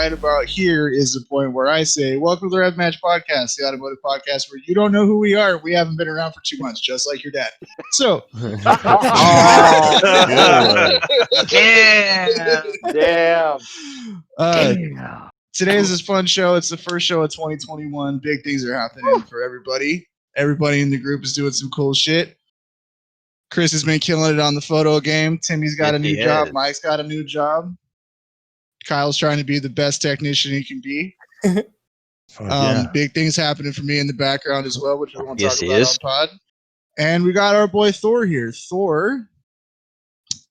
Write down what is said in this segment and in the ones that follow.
right about here is the point where I say, welcome to the Rev Match Podcast, the automotive podcast where you don't know who we are. We haven't been around for 2 months, just like your dad. So, Damn. Today is this fun show. It's the first show of 2021. Big things are happening for everybody. Everybody in the group is doing some cool shit. Chris has been killing it on the photo game. Timmy's got a new job. Mike's got a new job. Kyle's trying to be the best technician he can be. Big things happening for me in the background as well, which we won't talk about on pod. And we got our boy Thor here. Thor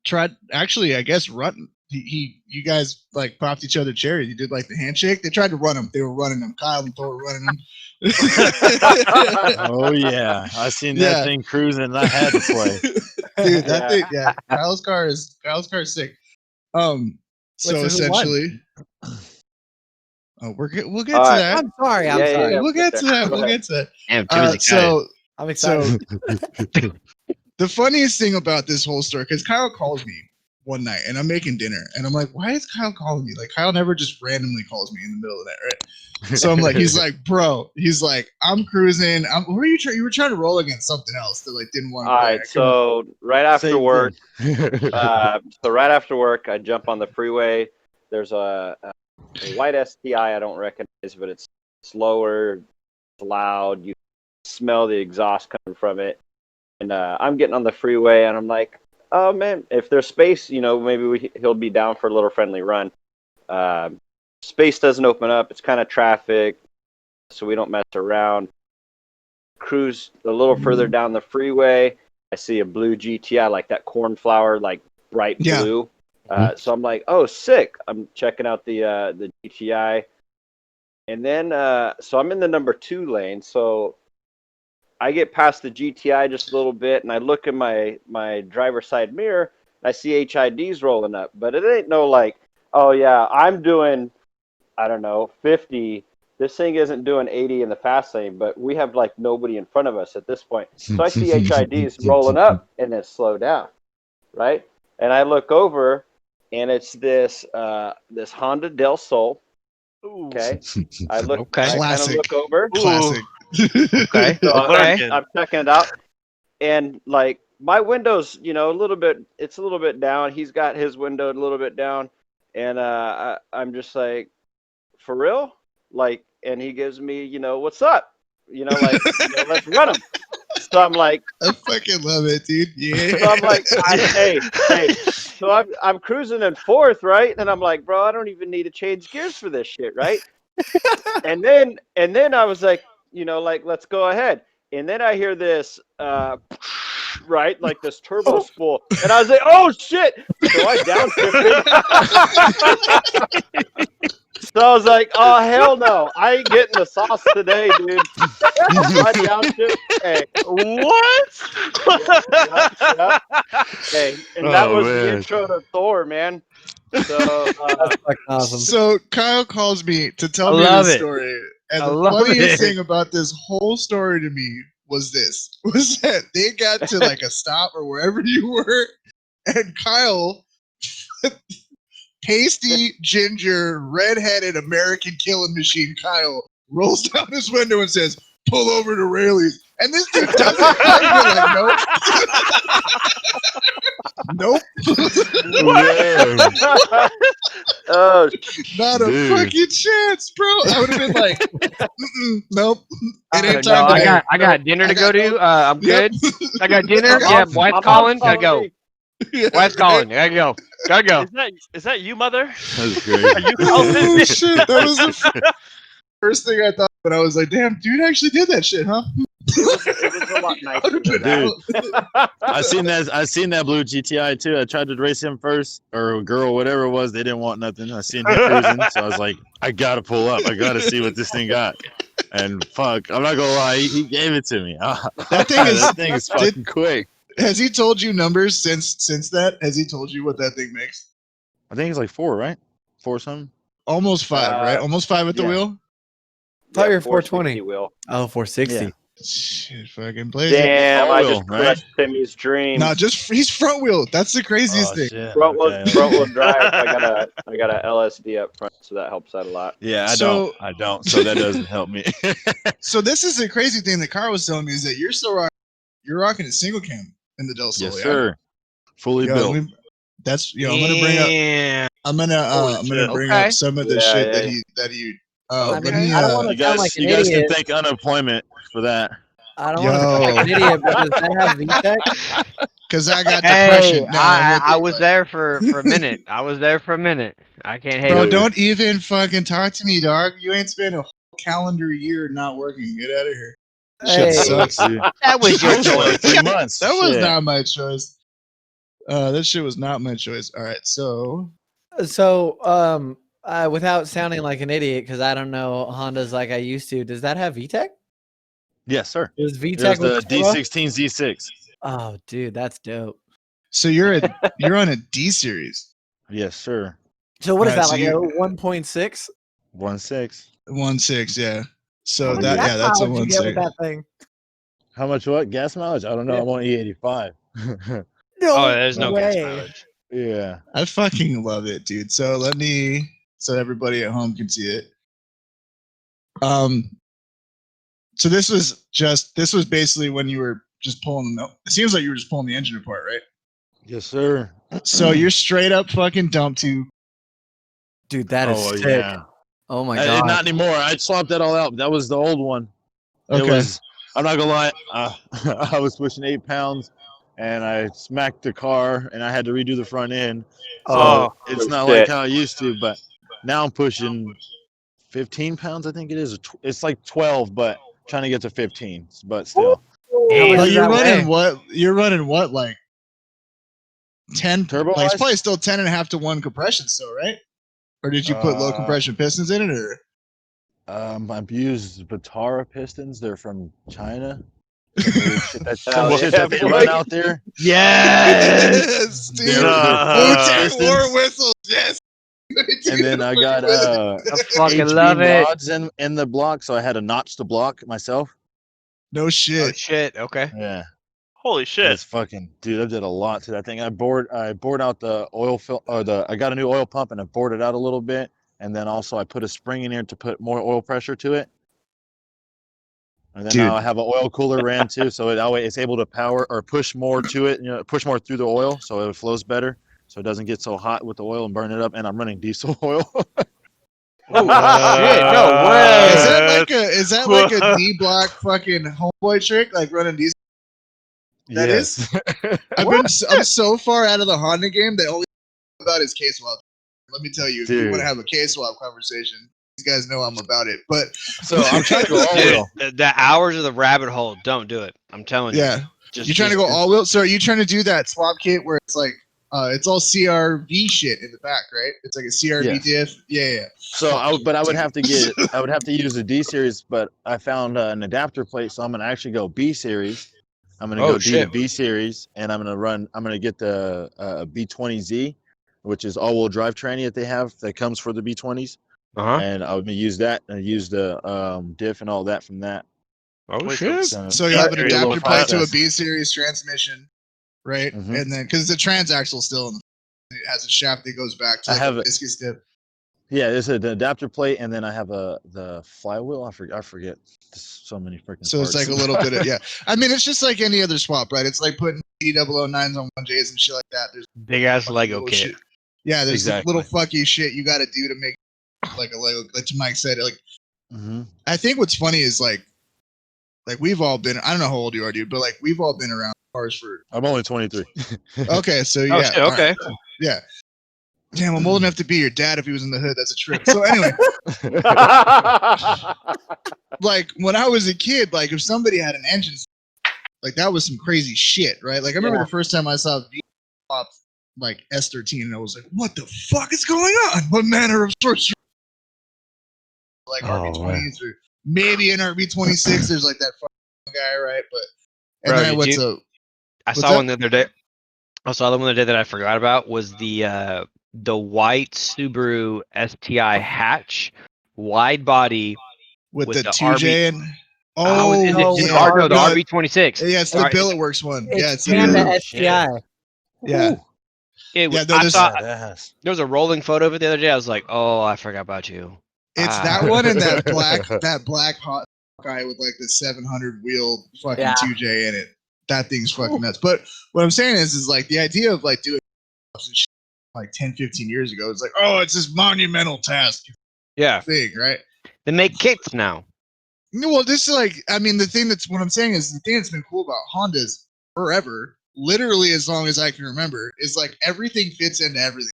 tried, actually, I guess, run. You guys like popped each other cherries. You did like the handshake. They tried to run him. They were running him. Kyle and Thor were running him. Oh yeah, I seen that thing cruising. And I had to play, dude. That thing, Kyle's car is sick. So essentially, we'll get to that. I'm sorry. We'll get to that. We'll get to that. Damn, I'm excited. So the funniest thing about this whole story, because Kyle calls me one night and I'm making dinner and I'm like, why is Kyle calling me? Like, Kyle never just randomly calls me in the middle of that, right? So I'm like, he's like, bro, I'm cruising. Who are you trying? You were trying to roll against something else that like didn't want to. All right, so right after work, I jump on the freeway. There's a white STI I don't recognize, but it's slower, it's loud. You smell the exhaust coming from it, and I'm getting on the freeway and I'm like, oh man, if there's space, maybe he'll be down for a little friendly run. Space doesn't open up. It's kind of traffic, so we don't mess around. Cruise a little further down the freeway. I see a blue GTI, like that cornflower, like bright blue. So I'm like, oh, sick. I'm checking out the GTI. And then, so I'm in the number 2 lane. So I get past the GTI just a little bit, and I look in my driver's side mirror, and I see HIDs rolling up. But it ain't no like, oh, yeah, I'm doing, I don't know, 50. This thing isn't doing 80 in the fast lane, but we have like nobody in front of us at this point. So I see HIDs rolling up and then slow down, right? And I look over, and it's this Honda Del Sol. Okay, I look. Okay. I kind of look over. Classic. Okay. So I'm checking it out, and like my window's, a little bit. It's a little bit down. He's got his window a little bit down, and I'm just like, for real, like. And he gives me, what's up? Let's run him. So I'm like, I fucking love it, dude. Yeah. So I'm like, hey. So I'm cruising in 4th, right? And I'm like, bro, I don't even need to change gears for this shit, right? and then I was like, let's go ahead. And then I hear this, right, like this turbo spool, and I was like, oh shit! So I downshifted. So I was like, oh, hell no. I ain't getting the sauce today, dude. I downshift. Hey. What? Yep. Hey, and that was the intro to Thor, man. So, that's fucking awesome. So Kyle calls me to tell me the story. And the funniest thing about this whole story to me was that they got to like a stop or wherever you were, and Kyle... pasty, ginger, red-headed American killing machine Kyle rolls down his window and says, pull over to Rayleigh's. And this dude doesn't. Like, nope. Oh, not a fucking chance, bro. I would have been like, nope. It ain't time today. I got dinner to go to. I'm good. I got dinner. Yeah, wife's calling. Gotta go. Wife's calling. Gotta go. Is that you, mother? That's great. Are you oh shit! That was the first thing I thought, but I was like, "Damn, dude actually did that shit, huh?" It was a lot nicer. Dude, I seen that blue GTI too. I tried to race him first, or a girl, whatever it was. They didn't want nothing. I seen him cruising, so I was like, I gotta pull up. I gotta see what this thing got. And fuck, I'm not gonna lie, he gave it to me. That thing is fucking quick. Has he told you numbers since that? Has he told you what that thing makes? I think it's like 4, right? 4 something? Almost 5, right? Almost 5 at the wheel? I thought you were 420. Wheel. Oh, 460. Shit, fucking blaze it. Damn, I just All-wheel, crushed Timmy's dreams. No, he's front wheel. That's the craziest thing. Shit. front wheel, Okay. front wheel drive. I got a LSD up front, so that helps out a lot. Yeah, So- I don't. So that doesn't help me. So this is the crazy thing that Carl was telling me is that you're rocking a single cam in the Del Sol. Yes, yeah? sir. Fully Yo, built. I'm gonna bring up. Yeah. I'm gonna bring Okay. up some of the Yeah, shit yeah. that he. I Let mean, me. I don't want You to sound guys, like an you guys can idiot. thank unemployment for that. I don't want to sound like an idiot, but does that have VTEC? Because I got Hey, depression. No, I was there for a minute. I was there for a minute. I can't hate Bro, on you. don't even fucking talk to me, dog. You ain't spent a whole calendar year not working. Get out of here. Shit Hey. sucks. That was your choice. 3 months. That was Shit. not my choice. That shit was not my choice. All right, so So, without sounding like an idiot, because I don't know Hondas like I used to, does that have VTEC? Yes, sir. Is There's VTEC the with turbo? D16 Z6. Oh, dude, that's dope. you're on a D series. Yes, sir. So what is Alright, that, so like you- a 1.6? 1.6. 1.6, yeah. So How that much yeah, that's a mileage you get with 1.6. that thing? How much what? Gas mileage? I don't know. Yeah. I'm on E85. No Oh, there's no gas way. mileage. Yeah. I fucking love it, dude. So so everybody at home can see it. So this was basically when you were just pulling it seems like you were just pulling the engine apart, right? Yes, sir. So you're straight up fucking dump tube. Dude, that is sick. Yeah. Oh my god. Not anymore. I swapped that all out. That was the old one. It Okay. was. I'm not gonna lie. I was pushing 8 pounds, and I smacked the car, and I had to redo the front end. So Oh, it's oh, not shit. like how I used to. But now I'm pushing 15 pounds. I think it is. It's like 12, but trying to get to 15. But still, How much But does you're that running weigh? what? You're running what? Like 10 Turbo Like it's wise? probably still 10.5 to 1 compression, still, right? Or did you put low compression pistons in it, or? I've used Vitara pistons. They're from China. Some weird shit Hell shit yeah, that they boy. run out there. Yes, dude. They're Wu-Tang pistons. War whistles, yes. And then I got I fucking HB love it. rods in the block, so I had to notch the block myself. No Oh shit. shit. Okay. Yeah, Holy shit. it's fucking dude. I did a lot to that thing. I bored out the oil I got a new oil pump and I bored it out a little bit, and then also I put a spring in here to put more oil pressure to it. And then Dude. now I have an oil cooler ran too, so that way it's able to power or push more to it. Push more through the oil, so it flows better, so it doesn't get so hot with the oil and burn it up. And I'm running diesel oil. Oh shit. No way. Is that like a D block fucking homeboy trick, like running diesel? That is? I'm so far out of the Honda game that only about is K swap. Let me tell you, if you Dude. want to have a K swap conversation, these guys know I'm about it. But So I'm trying to go all Dude, wheel. the hours of the rabbit hole. Don't do it. I'm telling you. yeah, Just, you're trying to go all wheel. So are you trying to do that swap kit where it's like it's all CRV shit in the back, right? It's like a CRV Yes. diff. Yeah. So I would have to use a D series, but I found an adapter plate, so I'm gonna actually go B series. I'm gonna Oh, go D shit. to B series, and I'm gonna get the B20Z, which is all-wheel drive tranny that they have that comes for the B20s, Uh-huh. and I'm gonna use that and use the diff and all that from that. Oh shit. So you have an Be a little adapter plate to a process. B series transmission, right? Mhm. And then because the transaxle still it has a shaft that goes back to I like have a it. viscous dip. Yeah, it's an adapter plate, and then I have the flywheel. I forget. There's so many freaking. So it's like parts. a little bit of yeah. I mean, it's just like any other swap, right? It's like putting D009s on 1Js and shit like that. There's Big ass fucking Lego little kit. shit. Yeah, there's Exactly. little fucky shit you got to do to make like a Lego. Like Mike said, like Mhm. I think what's funny is like we've all been. I don't know how old you are, dude, but like we've all been around cars for. I'm only 23. Okay, so yeah, Oh shit. all Okay. right, yeah. Damn, I'm old enough to be your dad if he was in the hood. That's a trip. So anyway, like when I was a kid, like if somebody had an engine, like that was some crazy shit, right? Like I remember the first time I saw V pop like S13, and I was like, "What the fuck is going on? What manner of sorcery?" Like RB20s or maybe an RB26. There's like that fucking guy, right? But and Bro, then I did went you- to I What's saw that? one the other day. I saw the one the other day that I forgot about was the white Subaru STI hatch, wide body with with the the 2J and Oh, is it no, just yeah. the no, RB26? yeah, it's the Sorry, Billet Works one. It's Yeah, it's Panda the STI. yeah. It was, Yeah, no, I there's- saw Badass. there was a rolling photo of it the other day. I was like, oh, I forgot about you. It's that one and that black hot guy with like the 700 wheel fucking Yeah. 2J in it. That thing's fucking nuts. But what I'm saying is like the idea of like doing like 10, 15 years ago, it's like, oh, it's this monumental task Yeah, thing, right? they make kits now. Well, this is like, I mean, the thing that's what I'm saying is the thing that's been cool about Hondas forever, literally as long as I can remember, is like everything fits into everything.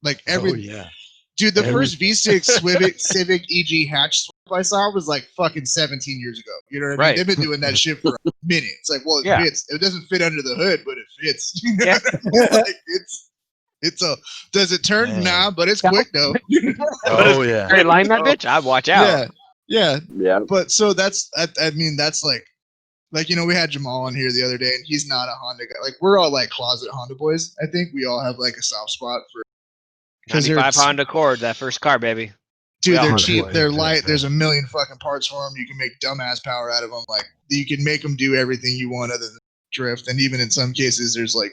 Like every Oh yeah. dude, the first V6 Civic EG hatch swap I saw was like fucking 17 years ago. You know what I mean? Right. They've been doing that shit for a minute. It's like, well, it Yeah. fits. It doesn't fit under the hood, but it fits. You know Yeah. what I mean? Like it's a. Does it turn? Man. Nah, but it's quick though. Oh yeah. Straight line that bitch. I'd watch out. Yeah, yeah. Yeah. But so that's. I mean, that's like, you know, we had Jamal on here the other day, and he's not a Honda guy. Like, we're all like closet Honda boys. I think we all have like a soft spot for. 95 Honda Accord, that first car, baby. Dude, We all they're Honda cheap. boys, They're yeah, light. man. There's a million fucking parts for them. You can make dumbass power out of them. Like, you can make them do everything you want other than drift. And even in some cases, there's like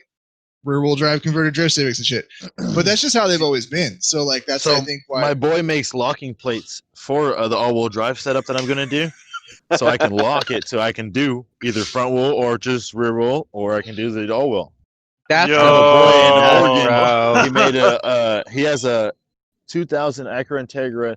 rear wheel drive converted drift Civics and shit. But that's just how they've always been. So like that's So I think why. my boy makes locking plates for the all-wheel drive setup that I'm gonna do, so I can lock it so I can do either front wheel or just rear wheel, or I can do the all-wheel. That's I have a boy in Yes, Oregon. bro. He made he has a 2000 Acura Integra.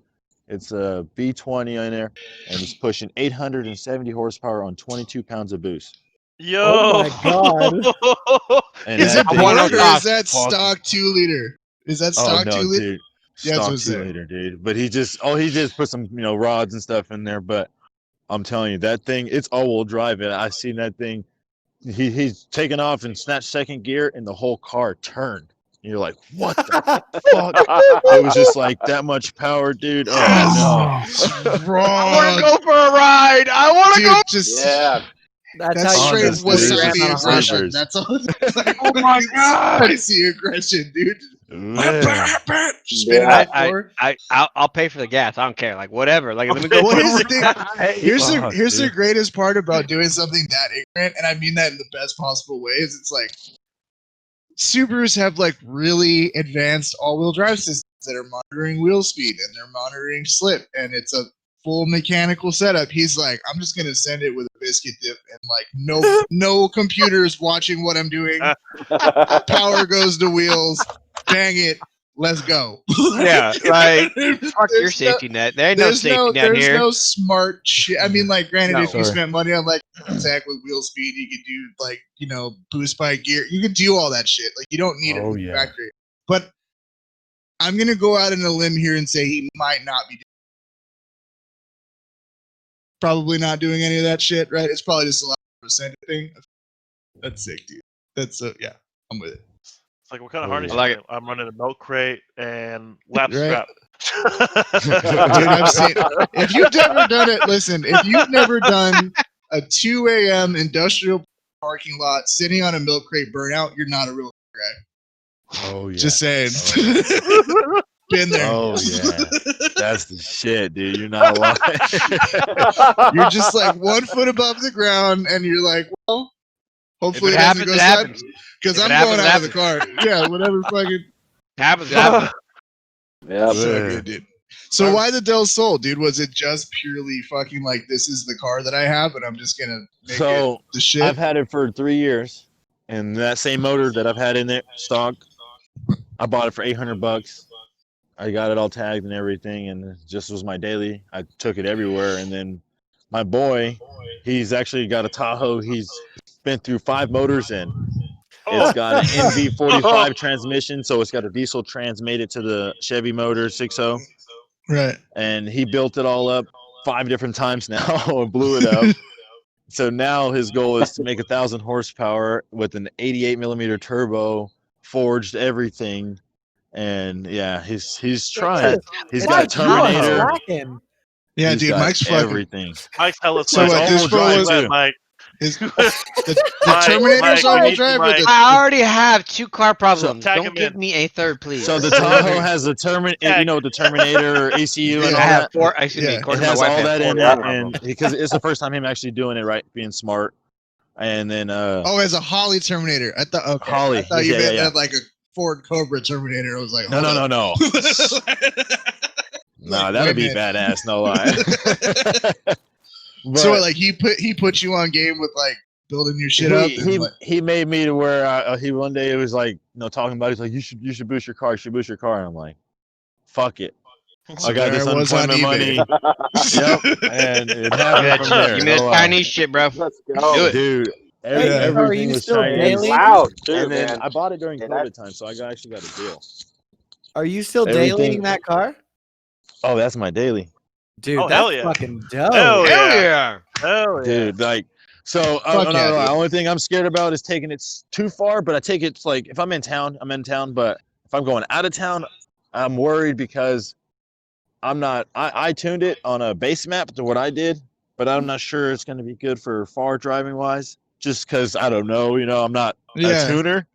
It's a B20 in there, and it's pushing 870 horsepower on 22 pounds of boost. Yo. Oh my God. And Is that it thing one board of or those is that fucking- stock 2-liter? Is that stock Oh no, 2-liter? dude! Yeah, that's Stock what I'm saying. 2-liter, dude. But he just put some rods and stuff in there. But I'm telling you, that thing, it's all-wheel drive. And I seen that thing. He's taken off and snatched second gear, and the whole car turned. And you're like, what the fuck? It was just like that much power, dude. Oh I want to go for a ride. I want to Dude, go. just Yeah. That's that's how straight you Hondas, wasabi dude. aggression. Sleepers. That's all. It's like Oh my fucking God. spicy aggression, dude. no! Man. Spin it Yeah. out for. I'll pay for the gas. I don't care. Like whatever. Like let me go. Well, put here's the a thing. ride. Here's the dude. greatest part about doing something that ignorant, and I mean that in the best possible ways. It's like Subarus have like really advanced all-wheel drive systems that are monitoring wheel speed and they're monitoring slip, and it's a full mechanical setup. He's like, I'm just gonna send it with a biscuit dip, and like no computers watching what I'm doing. Power goes to wheels. Bang it. Let's go. Yeah, like fuck There's your safety net. There ain't no safety net there's here. no smart shit. I mean, like, granted, No. if you Sorry. spent money on like tech with wheel speed, you could do like, you know, boost by gear. You could do all that shit. Like, you don't need it Oh, from the yeah. factory. But I'm gonna go out on a limb here and say he might not be. Probably not doing any of that shit, right? It's probably just a lot of percent thing. That's sick, dude. That's yeah, I'm with it. It's like, what kind of Oh, harness? I like you I'm running a milk crate and lap Right. strap. Dude, I've seen. If you've never done it, listen. If you've never done a 2 a.m. industrial parking lot sitting on a milk crate burnout, you're not a real guy. Oh yeah. Just saying. Oh, Been there. Oh yeah. That's the shit, dude. You're not lying. You're just like 1 foot above the ground, and you're like, well, hopefully If it it doesn't happens, go it south happens. because If I'm it going happens, out of the car. Yeah, whatever. Fucking Happens. Happens. Yeah. so Yeah. good, dude. So why the Del Sol, dude? Was it just purely fucking like this is the car that I have, and I'm just gonna make it So the shit? I've had it for 3 years, and that same motor that I've had in there stock, I bought it for $800. I got it all tagged and everything, and it just was my daily. I took it everywhere, and then my boy, he's actually got a Tahoe. He's been through 5 motors, and it's got an NV45 transmission, so it's got a diesel trans made it to the Chevy motor 6.0, Right. and he built it all up 5 different times now and blew it up. So now his goal is to make 1,000 horsepower with an 88 millimeter turbo, forged everything, and yeah, he's trying. He's got a Mike, you are Terminator. slacking. Yeah, He's dude, got Mike's fucking. everything. Mike's hella So slack. what, this all-wheel drive, was- too. Mike. The Mike, Terminator's Mike, all-wheel we need drive. Or Mike. the, I already have 2 car problems. tag Don't him give in. me a third, please. So the Tahoe has the you know, the Terminator ECU and Yeah. all I have that. 4. Excuse me. Yeah. According It to my has wife, all I have that 4 in car it, problems. and because it's the first time him actually doing it right, being smart. And then oh, as a Holly Terminator. I thought. Okay. Holly, I thought you yeah, meant yeah. like a Ford Cobra Terminator. I was like, no, hold no, no, up. no. Nah, Like, that'd wait be a minute. badass, no lie. So But like he put you on game with like building your shit up. And like, he made me to where he one day it was like, you know, talking about it, he's like, you should boost your car, and I'm like, fuck it. so I got there this I was on unemployment money. eBay. Yep, and it Give me happened that from cheap. there. Give me the no lie. Chinese shit, bro. Let's go. Do it. Dude. Hey, Yeah. so are Everything you was still Chinese. daily? Loud too, And then man. I bought it during Yeah, COVID time, so I actually got a deal. Are you still Everything- dailying that car? Oh, that's my daily. Dude, Oh, that's hell yeah. fucking dope. Hell Hell yeah. yeah. Hell yeah. Dude, like, so Fuck yeah, the dude. only thing I'm scared about is taking it too far, but I take it like if I'm in town, but if I'm going out of town, I'm worried because I tuned it on a base map to what I did, but I'm not sure it's going to be good for far driving wise, just because I don't know, you know, I'm not a Yeah. tuner.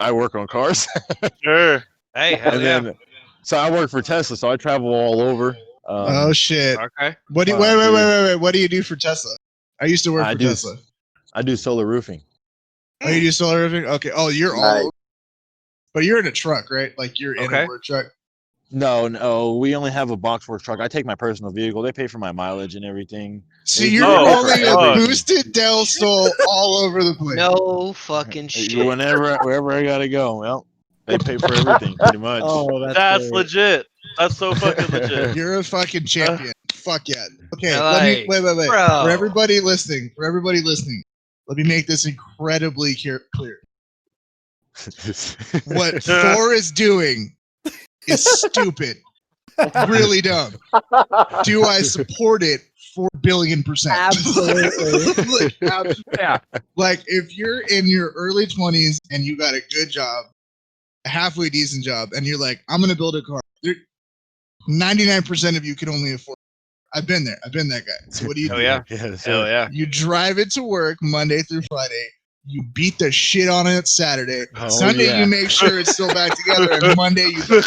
I work on cars. Sure. Hey, hell And yeah. then, so I work for Tesla, so I travel all over. Oh shit. Okay. What do you, wow, wait. What do you do for Tesla? I used to work for Tesla. I do solar roofing. Oh, you do solar roofing? Okay. Oh, you're Nice. all. But you're in a truck, right? Like you're in Okay. a work truck. No, we only have a boxworks truck. I take my personal vehicle. They pay for my mileage and everything. So They you're do Oh, rolling for a everything. boosted Del Sol all over the place. No fucking shit. Wherever I gotta go, well, they pay for everything pretty much. Oh, That's great. legit. That's so fucking legit. You're a fucking champion. Fuck yeah. Okay, Like, wait. bro. For everybody listening, let me make this incredibly clear. What Thor is doing is stupid. Really dumb. Do I support it 4 billion%? Absolutely. Yeah. Like if you're in your early 20s and you got a good job, a halfway decent job, and you're like, I'm gonna build a car. 99% of you can only afford it. I've been there. I've been that guy. So what do you Hell do? yeah. Yes, Hell yeah. You drive it to work Monday through Friday. You beat the shit on it Saturday. Oh, Sunday yeah. you make sure it's still back together, and Monday you Hell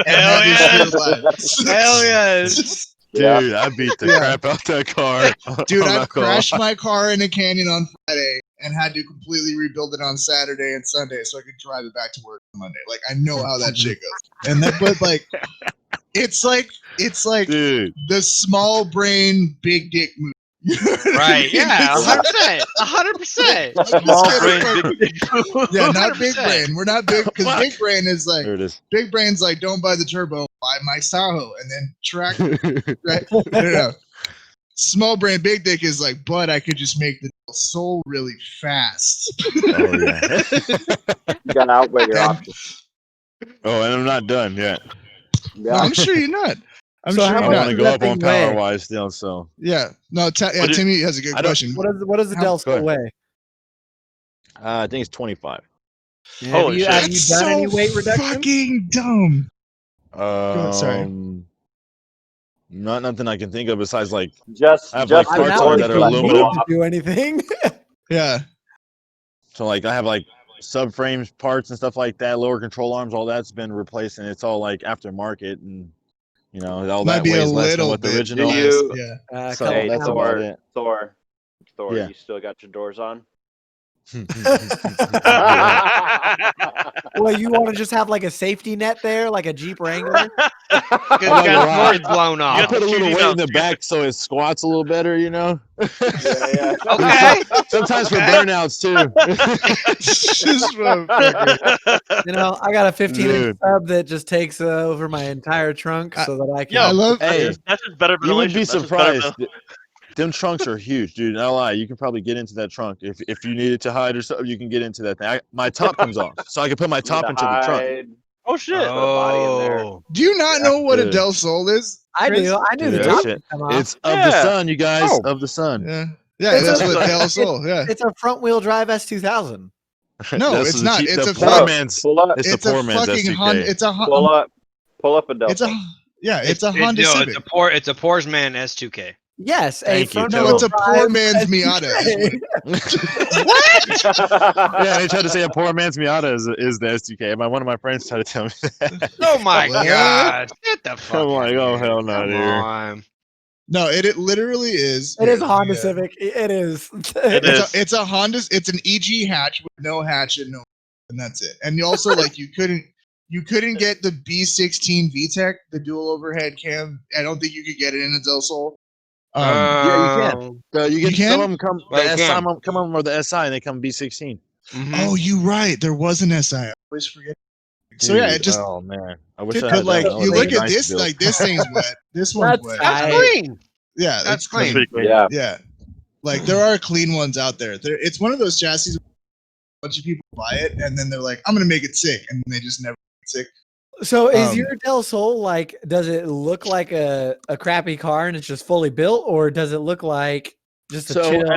have yeah. this life. Hell yes. Yeah. Dude, I beat the Yeah. crap out that car. Dude, I'm I've not gonna crashed lie. my car in a canyon on Friday and had to completely rebuild it on Saturday and Sunday so I could drive it back to work on Monday. Like I know how that shit goes. And that, but like, it's like Dude, the small brain, big dick move. Right. Yeah. It's 100%. 100%. Small Just brain, kidding. big dick. Yeah, not big 100%. brain. We're not big because Fuck. big brain is like there it is. big brain's like don't buy the turbo, buy my Tahoe, and then track. Right? No. Small brain, big dick is like, but I could just make the soul really fast. Oh yeah. You gotta outweigh your options. Oh, and I'm not done yet. No, Yeah. I'm sure you're not. I'm So sure how you're I much want not. to does go that up on thing weigh? power wise still. So Yeah. No, What is- Timmy has a good I don't- question. What does the Del Go Sol ahead. weigh? I think it's 25. Holy shit. Have you That's done any so weight reduction? fucking dumb. sorry. Not nothing I can think of besides like Just I have, just like, I'm parts not on like that are you aluminum. need to do anything. Yeah. so like I have like subframes parts and stuff like that, lower control arms, all that's been replaced and it's all like aftermarket and you know all Might that be a weighs less than little what the bit. original Do is. you- Yeah. So Hey, that's Thor. about it. Thor, Yeah. you still got your doors on? Well, you want to just have like a safety net there, like a Jeep Wrangler? Because I'm not you gonna got lie. the doors blown I off. got put a the little shooting weight in the out. back so it squats a little better, you know. Yeah. Okay. Sometimes for Okay. burnouts too. Just motherfucker. You know, I got a 15-inch Dude. sub that just takes over my entire trunk so that I can. Yo, I love. Hey, That's just better you would ventilation. be That's just better surprised. Them trunks are huge, dude. No lie, you can probably get into that trunk if you needed to hide or something. You can get into that thing. My top comes off, so I can put my top into the trunk. Oh shit. Put a body in there. Oh. Do you not know what a Dude. Del Sol is? I Chris? do. I knew Dude, the that top shit- would come off. It's of the Yeah. sun, you guys. Oh. Of the sun. Yeah. Yeah, It's that's a- what Del Sol. Yeah. It's a front-wheel drive S2000. No, That's it's the not. cheap- It's the a poor fuck- man's. Pull up. It's It's the a poor man's fucking S2K. Honda. It's a Pull up a Del It's a Sol. yeah. It's a Honda Civic. It's a Porsche man S2K. Yes, Thank you, No, it's a poor drive man's SUK. Miata. Yeah, they tried to say a poor man's Miata is the SDK. One of my friends tried to tell me that. Oh my What? gosh! Get the fuck I'm like, out oh of here. hell no, Come dude. on. No, it literally is. It is a Here, Honda yeah. Civic. It is. It is. It's a Honda. It's an EG hatch with no hatch and that's it. And you also like you couldn't get the B16 VTEC, the dual overhead cam. I don't think you could get it in a Del Sol. Yeah, you can. You You can? some of them come. Well, The you SI can. come on with the SI, and they come B16. Oh, you right. There was an SI. I always forget. So yeah, it Dude, just. oh man, I wish Dude, I But had like that one. you That would've look been at nice to this, build. like this thing's wet. This one's That's wet. That's I- clean. Yeah, That's that's clean. pretty clean. Yeah. Yeah, like there are clean ones out there. It's one of those chassis. A bunch of people buy it and then they're like, "I'm gonna make it sick," and they just never make it sick. So is your Del Sol like? Does it look like a crappy car and it's just fully built, or does it look like just a So chill?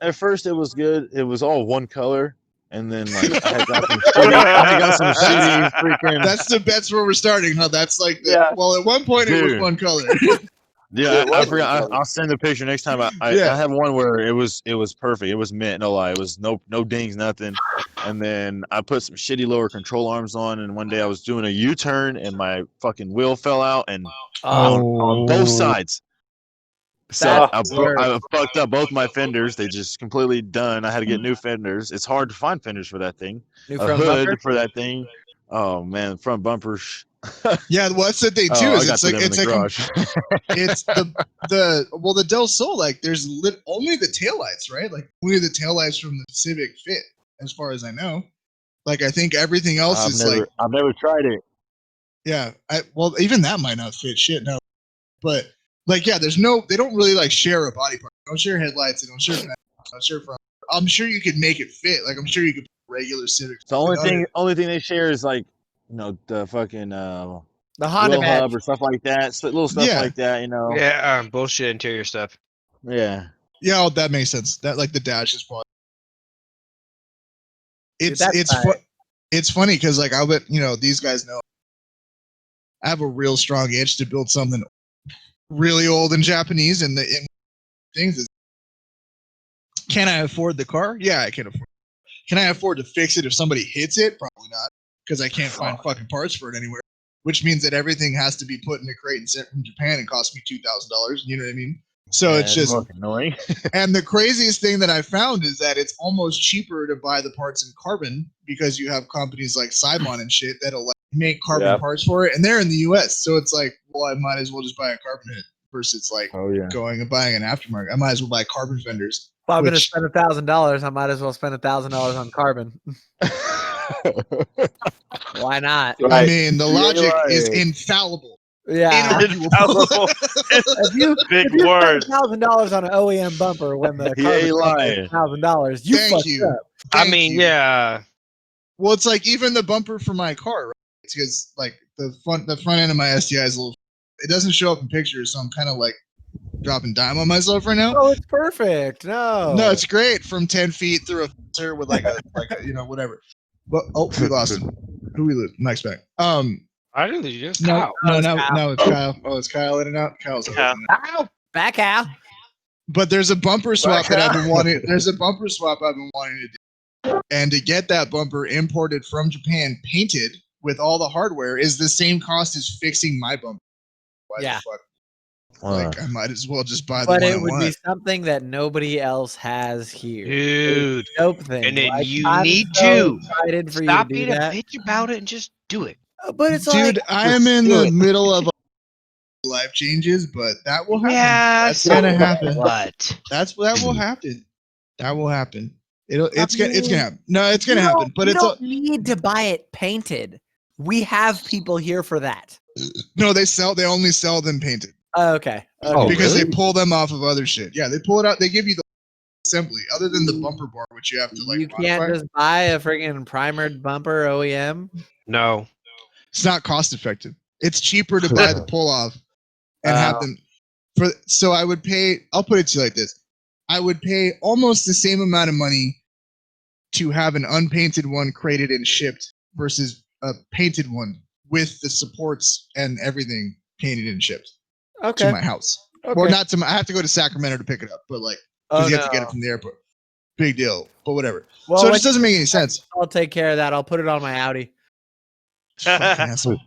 at first it was good. It was all one color, and then like I had got some shitty freaking. That's where we're starting, huh? That's like Yeah. well, at one point it was Dude. one color. Yeah, It I was forgot. one color. I'll send a picture next time. I Yeah. had one where it was perfect. It was mint, no lie. It was no dings, nothing. And then I put some shitty lower control arms on, and one day I was doing a U-turn and my fucking wheel fell out and on both sides. So That's I fucked up both my fenders. They just completely done. I had to get new fenders. It's hard to find fenders for that thing. New A front hood bumper? for that thing. Oh man, front bumpers. Yeah, well, that's the thing too. Oh, I Is got it's to like them in it's the like garage. it's the Del Sol, like there's only the taillights, right? Like only the taillights from the Civic fit, as far as I know. Like I think everything else is like I've never tried it. yeah. Well, even that might not fit shit no, but like yeah, they don't really like share a body part. They don't share headlights. They don't share. They don't share front. I'm sure you could make it fit. Like I'm sure you could put regular Civic. The only thing they share is like the fucking The Honda wheel badge. hub or stuff like that, little stuff Yeah. like that. Yeah, bullshit interior stuff. Yeah. Yeah, well, that makes sense. That like the dash is fun. Dude, that's It's funny because like these guys know I have a real strong itch to build something really old and Japanese, and the things is, can I afford the car? Yeah, I can afford it. Can I afford to fix it if somebody hits it? Probably not, because I can't find fucking parts for it anywhere. Which means that everything has to be put in a crate and sent from Japan and cost me $2,000. You know what I mean? So it's just fucking annoying. And the craziest thing that I found is that it's almost cheaper to buy the parts in carbon because you have companies like Simon and shit that'll like make carbon parts for it, and they're in the US. So it's like, well, I might as well just buy a carbon head versus like going and buying an aftermarket. I might as well buy carbon fenders. If I'm gonna spend $1,000, I might as well spend $1,000 on carbon. Why not? I mean, the logic is infallible. Yeah. Infallible. If you Big spend word. $1,000 on an OEM bumper when the He ain't carbon lying. is $1,000, you Thank fucked you. up. I mean, yeah. Well, it's like even the bumper for my car, right? It's because like the front end of my STI is a little. It doesn't show up in pictures, so I'm kind of like dropping dime on myself right now. Oh, it's perfect. No, it's great from 10 feet through a filter with like a whatever. But we lost him. Who we lose? Mike's back. I didn't lose you. It's No, Kyle. no, it's Kyle. Oh, it's Kyle in and out. Kyle's Kyle. in and out. Ow, back out. But there's a bumper swap that I've been wanting. There's a bumper swap I've been wanting to do, and to get that bumper imported from Japan, painted with all the hardware, is the same cost as fixing my bumper. Why the fuck? Like I might as well just buy the one I want. But it would be something that nobody else has here, dude. Dope thing. And then like, you I'm need so to excited for stop you to being do a that. bitch about it and just do it. But it's Dude, like, I am in the middle of life changes, but that will happen. Yeah, That's gonna happen. What? That will happen. That will happen. It's gonna happen. No, it's gonna happen. But you it's don't need to buy it painted. We have people here for that. no. They only sell them painted. Okay. Oh, because really? they pull them off of other shit. Yeah, they pull it out. They give you the assembly, other than the bumper bar, which you have to like. You can't modify. just buy a friggin' primered bumper OEM. No. It's not cost effective. It's cheaper to buy the pull off and have them for. So I would pay. I'll put it to you like this: I would pay almost the same amount of money to have an unpainted one crated and shipped versus a painted one with the supports and everything painted and shipped to my house. Or not to. I have to go to Sacramento to pick it up, but like, because you have to get it from the airport. Big deal, but whatever. Well, so it just doesn't make any sense. I'll take care of that. I'll put it on my Audi. Fucking asshole.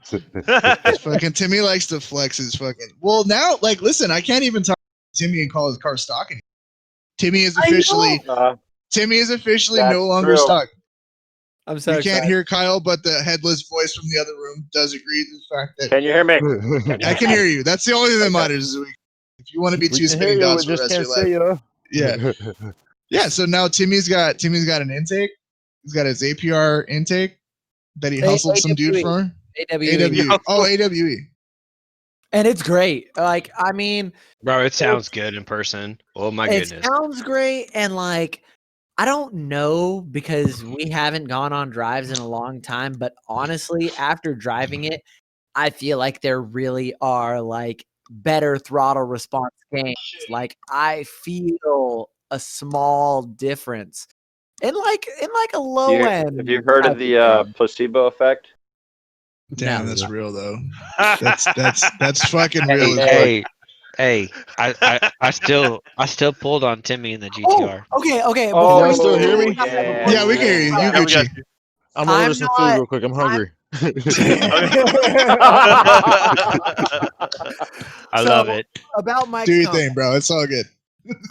Fucking Timmy likes to flex his fucking. Well, now, like, listen, I can't even talk to Timmy and call his car stock anymore. Timmy is officially. No longer stock. I'm so. You can't hear Kyle, but the headless voice from the other room does agree to the fact that. Can you hear me? I can hear you. That's the only thing that matters. If you want to be two spinning dots for the rest of your life. Yeah. Yeah. So now Timmy's got an intake. He's got his APR intake that he hustled some dude for. AWE. Oh, AWE. And it's great. Like, I mean, bro, it sounds good in person. Oh my goodness. It sounds great, and like, I don't know because we haven't gone on drives in a long time, but honestly, after driving it, I feel like there really are like better throttle response gains. Like, I feel a small difference in like a low end. Have you heard of the placebo effect? Damn, that's real though. That's fucking real. Hey, I still pulled on Timmy in the GTR. Okay. Oh, you still hear me? Yeah, we can hear you. You Gucci. I'm gonna order some food real quick. I'm hungry. I love it. About Mike's do your thing, bro. It's all good.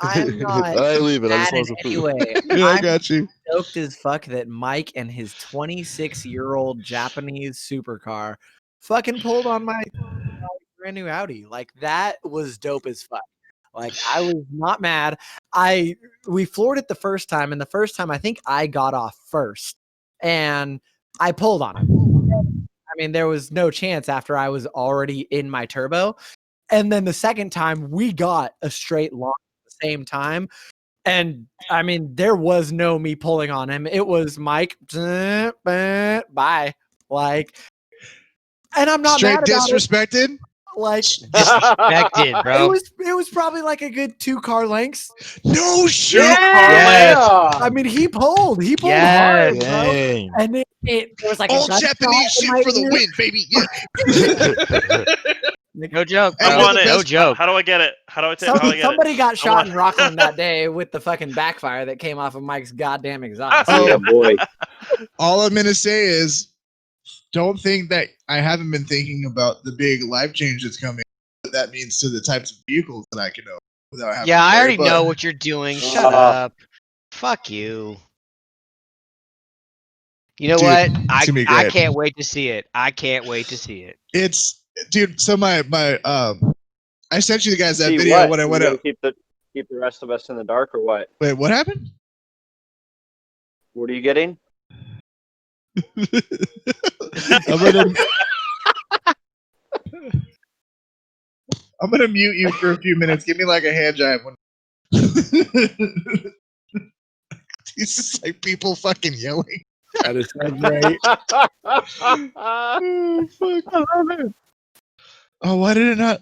I'm not. I leave it. I just mad want some food. anyway. Yeah, I got you. Stoked as fuck that Mike and his 26-year-old Japanese supercar fucking pulled on my brand new Audi. Like, that was dope as fuck. Like, I was not mad. We floored it the first time, and the first time I think I got off first, and I pulled on him. I mean, there was no chance after I was already in my turbo. And then the second time we got a straight line at the same time. And I mean, there was no me pulling on him. It was Mike, bye. Like, and I'm not straight mad about disrespected. It. Like, disrespected, bro. It was probably like a good 2 car lengths. No shit. Yeah. I mean, he pulled yes. hard, bro. And it was like all Japanese shit for the win, baby. Yeah. No joke. I want it. No joke. How do I get it? How do I take it? Somebody got shot in Rockland that day with the fucking backfire that came off of Mike's goddamn exhaust. Oh, yeah, boy. All I'm gonna say is, don't think that I haven't been thinking about the big life change that's coming. What that means to the types of vehicles that I can own without having. Yeah, I already know what you're doing. Shut up. Fuck you. You know what? I can't wait to see it. I can't wait to see it. It's, dude. So my I sent you guys that video when I went out. Keep the rest of us in the dark, or what? Wait, what happened? What are you getting? I'm gonna mute you for a few minutes. Give me like a hand jive. It's just like people fucking yelling. That is so great. Oh, fuck. I love it. Oh, why did it not?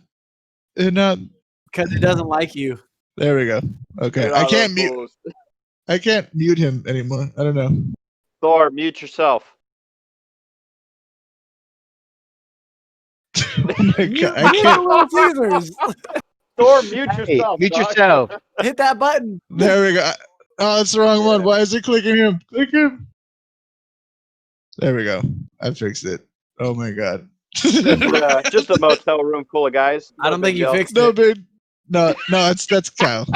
Because it doesn't like you. There we go. Okay, I can't mute. I can't mute him anymore. I don't know. Thor, mute yourself. Oh my god! I can't. Thor, mute yourself. Mute yourself. Hit that button. There we go. Oh, it's the wrong one. Why is it clicking him? Click him. There we go. I fixed it. Oh my god. Just a motel room full of guys. I don't think you fixed it. No, big. No, that's Kyle.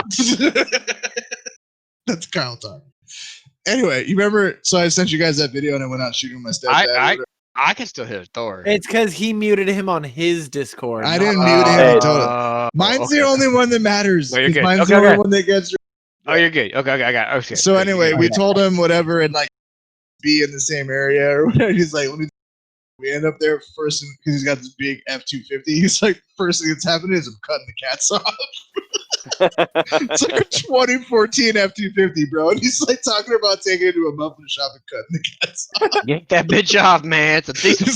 That's Kyle talking. Anyway, you remember? So I sent you guys that video, and I went out shooting my stepdad. I can still hit Thor. It's because he muted him on his Discord. I didn't mute him. Mine's the only one that matters. No, you're good. Mine's the only one that gets. Oh, you're good. Okay, I got it. Okay. So anyway, we told him whatever and like be in the same area or whatever. He's like, we end up there first because he's got this big F-250. He's like, first thing that's happening is I'm cutting the cats off. It's like a 2014 F-250, bro. And he's like talking about taking it to a muffin shop and cutting the cats off. Get that bitch off, man. It's a decent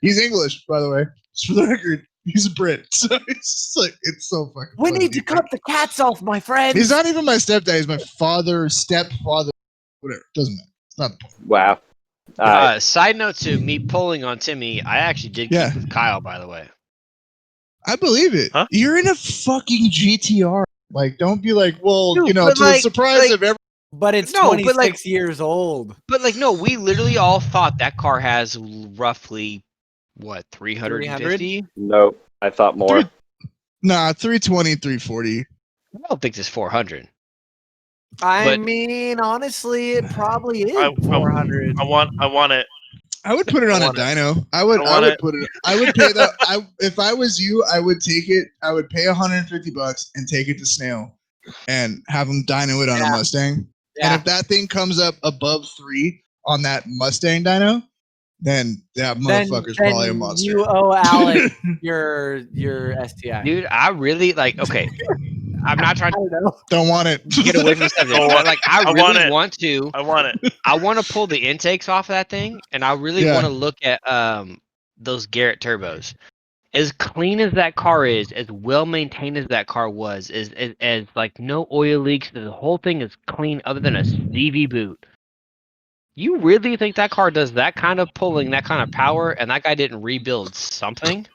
He's English, by the way. Just for the record. He's a Brit. So it's just like, it's so fucking We funny. need to cut the cats off, my friend. He's not even my stepdad. He's my stepfather. Whatever. Doesn't matter. It's not the point. Wow. Side note to me pulling on Timmy, I actually did keep with Kyle, by the way. I believe it. Huh? You're in a fucking GTR. Like, don't be like, well, Dude, you know, but to the surprise of every. But it's No, but 26 years old. But no, we literally all thought that car has roughly what 350. Nope. I thought more. 320, 340. I don't think it's 400. I mean, honestly, it probably is 400. I want it. I would put it on a want it. dyno. I would put it. I would pay that. If I was you, I would take it. I would pay $150 and take it to Snail, and have them dyno it on a Mustang. Yeah. And if that thing comes up above 3 on that Mustang dyno, then that motherfucker's probably a monster. You owe Alex your STI. Dude, I really like. Okay, I'm not trying to Don't want it. get away from the subject. But like, I really want to. I want it. I want to pull the intakes off of that thing, and I really want to look at those Garrett turbos. As clean as that car is, as well maintained as that car was, as like no oil leaks, the whole thing is clean other than a CV boot. You really think that car does that kind of pulling, that kind of power, and that guy didn't rebuild something?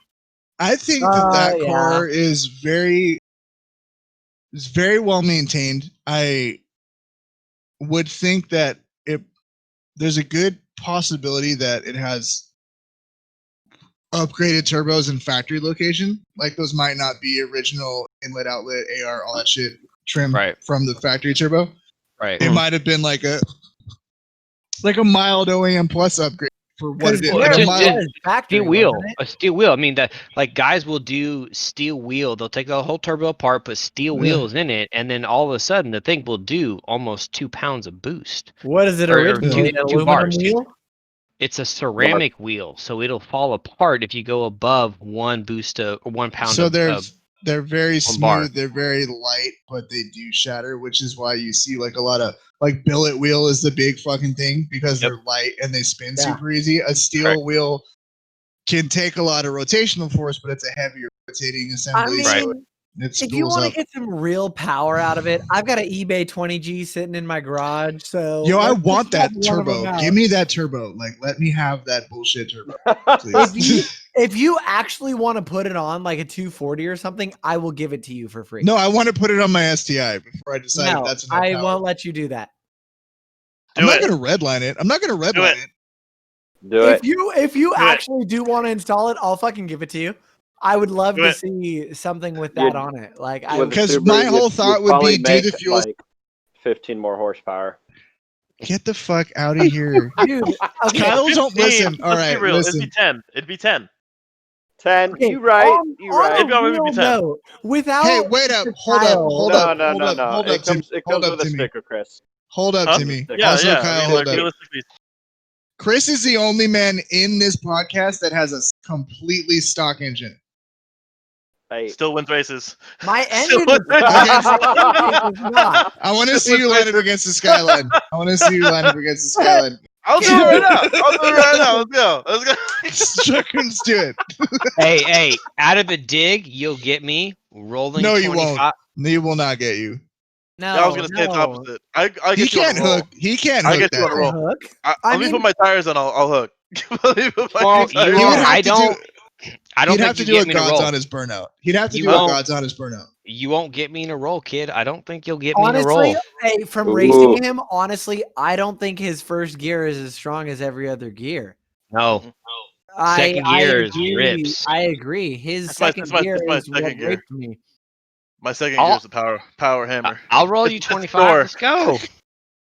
I think that car is very well maintained. I would think that there's a good possibility that it has upgraded turbos in factory location. Like, those might not be original inlet, outlet, AR, all that shit trim from the factory turbo. Right. It might have been like a mild OEM plus upgrade for what it is. Like a steel wheel. A steel wheel. I mean, that like guys will do steel wheel. They'll take the whole turbo apart, put steel wheels in it, and then all of a sudden the thing will do almost 2 pounds of boost. What is it originally? Two bars. It's a ceramic wheel, so it'll fall apart if you go above 1 boost or 1 pound. So they're very smooth, they're very light, but they do shatter, which is why you see like a lot of like billet wheel is the big fucking thing because they're light and they spin super easy. A steel wheel can take a lot of rotational force, but it's a heavier rotating assembly. I mean, if you want to get some real power out of it, I've got an eBay 20G sitting in my garage. So I want that turbo. Give me that turbo. Like, let me have that bullshit turbo, please. If you actually want to put it on like a 240 or something, I will give it to you for free. No, I want to put it on my STI before I decide if that's enough I power. won't let you do that. I'm not going to redline it. I'm not going to redline it. Do it. If you actually do want to install it, I'll fucking give it to you. I would love to see something with that on it. Like, because my whole thought would be do the fuel. Like 15 more horsepower. Get the fuck out of here, dude. Okay. Kyle, don't listen. All right, listen. It'd be 10. It'd be 10. 10. Okay, you right. You right. Maybe be 10. Without hey, wait up. Hold up. No. It comes with a sticker, Chris. Hold up, Timmy. Yeah, also, yeah. Kyle, hold up. Chris is the only man in this podcast that has a completely stock engine. Hey. Still wins races. My engine is not. I want to see you line up against the Skyline. I'll do it right now. Let's go. Let's do it. Hey, out of a dig, you'll get me rolling. No, 25. you won't. He will not get you. No, I was gonna say the opposite. He can't hook. He can't hook. I get you on a roll. Let me put my tires on. I'll hook. I don't He'd think have to do a Gods on his burnout. He'd have to do a Gods on his burnout. You won't get me in a roll, kid. I don't think you'll get me in a Honestly, roll. hey, from racing him, honestly, I don't think his first gear is as strong as every other gear. No. Second gear is rips. I agree. His second gear is what raped me. My second gear is the power hammer. I'll roll you 25. Let's go.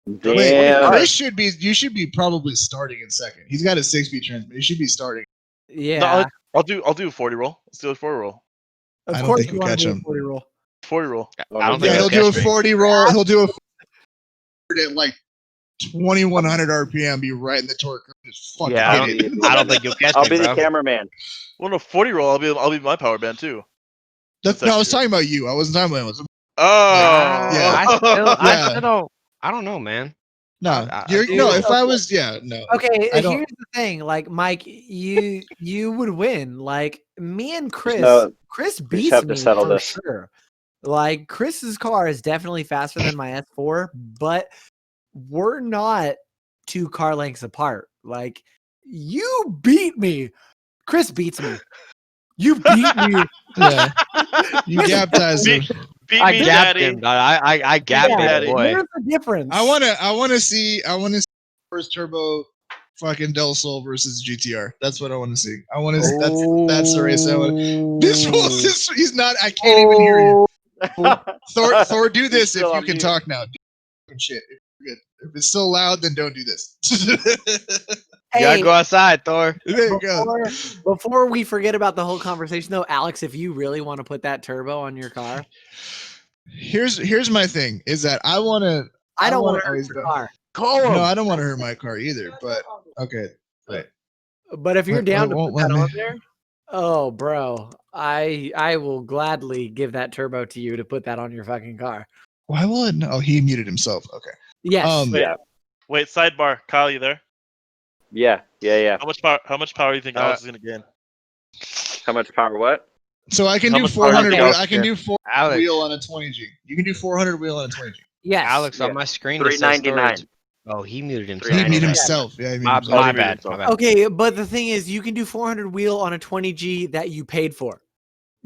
Wait, Chris you should be probably starting in second. He's got a 6-speed transmission. He should be starting. Yeah. No, I'll do a 40 roll. Let's do a 40 roll. Of I don't course think you he'll want catch to do him. a 40 roll. 40 roll. He'll do a 40 roll. He'll do a 40 at like 2100 RPM. Be right in the torque. Just fucking hit it. I don't think you'll catch me. I'll be the cameraman. Well, no, 40 roll. I'll be my power band too. No, I was talking about you. I wasn't talking about him. Oh, yeah. I don't know, man. No, if I was, no. Okay, here's the thing. Like, Mike, you would win. Like, me and Chris, Chris beats me for sure. Like, Chris's car is definitely faster than my S4, but we're not 2 car lengths apart. Like, you beat me. Chris beats me. You beat me. Yeah, you baptized him. Beat I me, gapped daddy. him, dog. I gapped Yeah. that boy. Where's the difference? I wanna see first turbo fucking Del Sol versus GTR. That's what I want to see. I want to. That's the race I want. This fool's just, he's not. I can't even hear you. Thor, do this if still you on can mute. talk now. Do fucking shit. Good. If it's still loud, then don't do this. You gotta go outside, Thor. There you go. Before we forget about the whole conversation, though, Alex, if you really want to put that turbo on your car, Here's my thing: is that I want to. I don't want wanna to hurt always your go. car. Call him. No, I don't want to hurt my car either. But okay, wait. But if you're What- down what to won't put that let me? on there, oh, bro, I will gladly give that turbo to you to put that on your fucking car. Why will it? Oh, he muted himself. Okay. Yes. Wait. Yeah. Wait, sidebar. Kyle, you there? Yeah. How much power do you think Alex is gonna gain? How much power? What? So I can How do much power 400. do you Wheel, think I can Alex do 400 Alex, wheel on a 20G. You can do 400 wheel on a 20G. Yes. Alex, Yeah. on my screen it says storage. $399. Oh, he muted himself. He muted $399. himself. Yeah, he muted My, himself. my he muted bad. himself. My bad. Okay, but the thing is, you can do 400 wheel on a 20G that you paid for.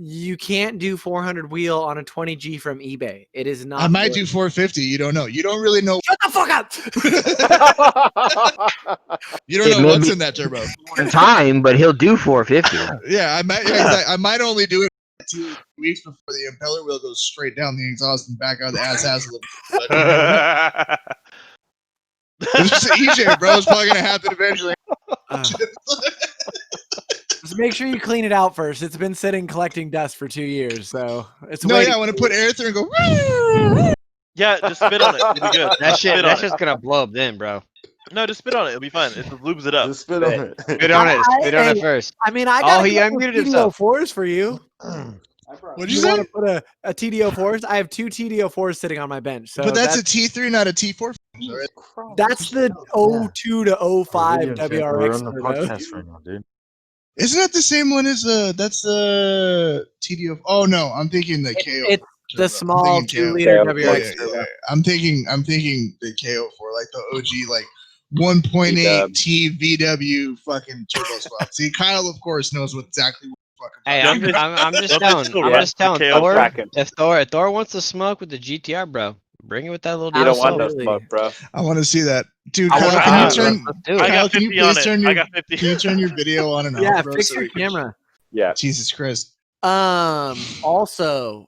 You can't do 400 wheel on a 20G from eBay. It is not. I might worth do it. 450. You don't know. You don't really know. Shut the fuck up. You don't It know may what's be- in that turbo. In time, but he'll do 450. Yeah, I might. Yeah, exactly. I might only do it 2 weeks before the impeller wheel goes straight down the exhaust and back out the ass has a little. But it's just EJ, bro. It's probably gonna happen eventually. Just make sure you clean it out first. It's been sitting collecting dust for 2 years, so it's No, waiting. yeah, I want to put air through and go. Yeah, just spit on it. It'll be good. That shit, Spit on that's it. just gonna blow up then, bro. No, just spit on it. It'll be fine. It just lubes it up. Just spit on it. Spit on it. Spit on it first. I mean, I got he unmuted himself. TDO4s for you. What'd You you want say? to put a TDO4s? I have 2 TDO4s sitting on my bench. So But that's a T3, not a T4. that's the 02 to 05 We're WRX on the turbo. podcast right now, dude. Isn't that the same one as that's the TDO? Oh no, I'm thinking the KO. It's turbo. the I'm small thinking KO. 2-liter Yeah, WRX Yeah, turbo. yeah. I'm thinking the KO4, like the OG, like 1.8 T VW fucking turbo swap. See, Kyle, of course, knows what exactly what fucking. Hey, Don't I'm just don't telling. still I'm run just telling KO Thor. tracking. If Thor wants to smoke with the GTR, bro, bring it with that little. You don't want no Absolutely. smoke, bro. I want to see that, dude. I Kyle, wanna- can you I- turn? Let's do I it. Kyle, got can you 50 on please it. turn your? I got 50. Can you turn your video on and off, Yeah, bro? fix so your we can- camera. Yeah. Jesus Christ. Also,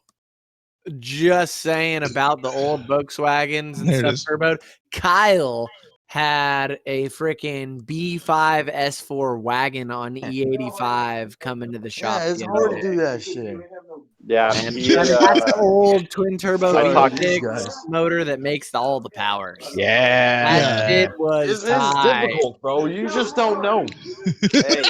just saying about the old Volkswagens and There it stuff is. turboed. Kyle had a freaking B5 S4 wagon on E85 coming to the shop. Yeah, it's the other hard to day. do that shit. Yeah. And he, And that's the old twin turbo I talked- V6 guys. motor that makes all the powers. Yeah. That shit was It's tight. difficult, bro. You just don't know. hey.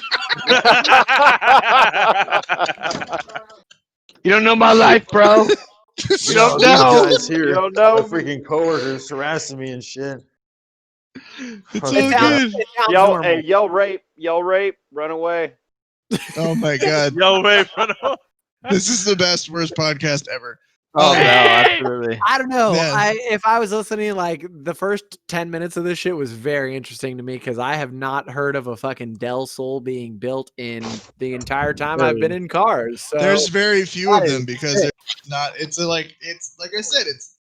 You don't know my life, bro. You don't these know. guys here, You don't my know. freaking coworkers harassing me and shit. It's Fuck all yeah. good. It sounds Yell, normal. hey, yell rape, run away. Oh my god, Yo, wait, front of this is the best worst podcast ever. Oh, Hey! no, absolutely. I don't know. Yeah. If I was listening, like the first 10 minutes of this shit was very interesting to me because I have not heard of a fucking Del Sol being built in the entire time I've been in cars. So There's very few of that them is because sick. it's not. It's like I said. It's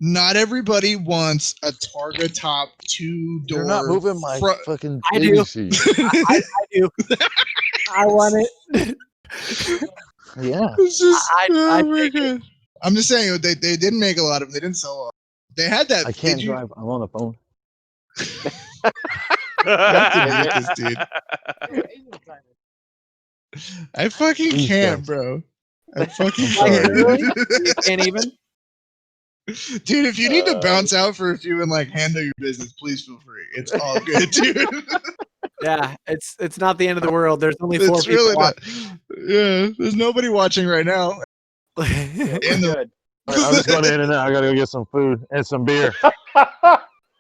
not everybody wants a Targa top 2-door. You're not moving my fucking I baby do. seat. I do. I want it. Yeah. It's just, I oh my take it. god. I'm just saying they didn't make a lot of them. They didn't sell a lot. They had that. I can't did you- drive. I'm on the phone. I have to mute this dude. I fucking Please, can't, guys. bro. I fucking I'm sorry, can't. Really? You can't even. Dude, if you need to bounce out for a few and like handle your business, please feel free. It's all good, dude. Yeah, it's not the end of the world. There's only 4 It's people really not. Yeah, there's nobody watching right now. watching. In the Good. All right, I'm just going in and out. I gotta go get some food and some beer. Bro.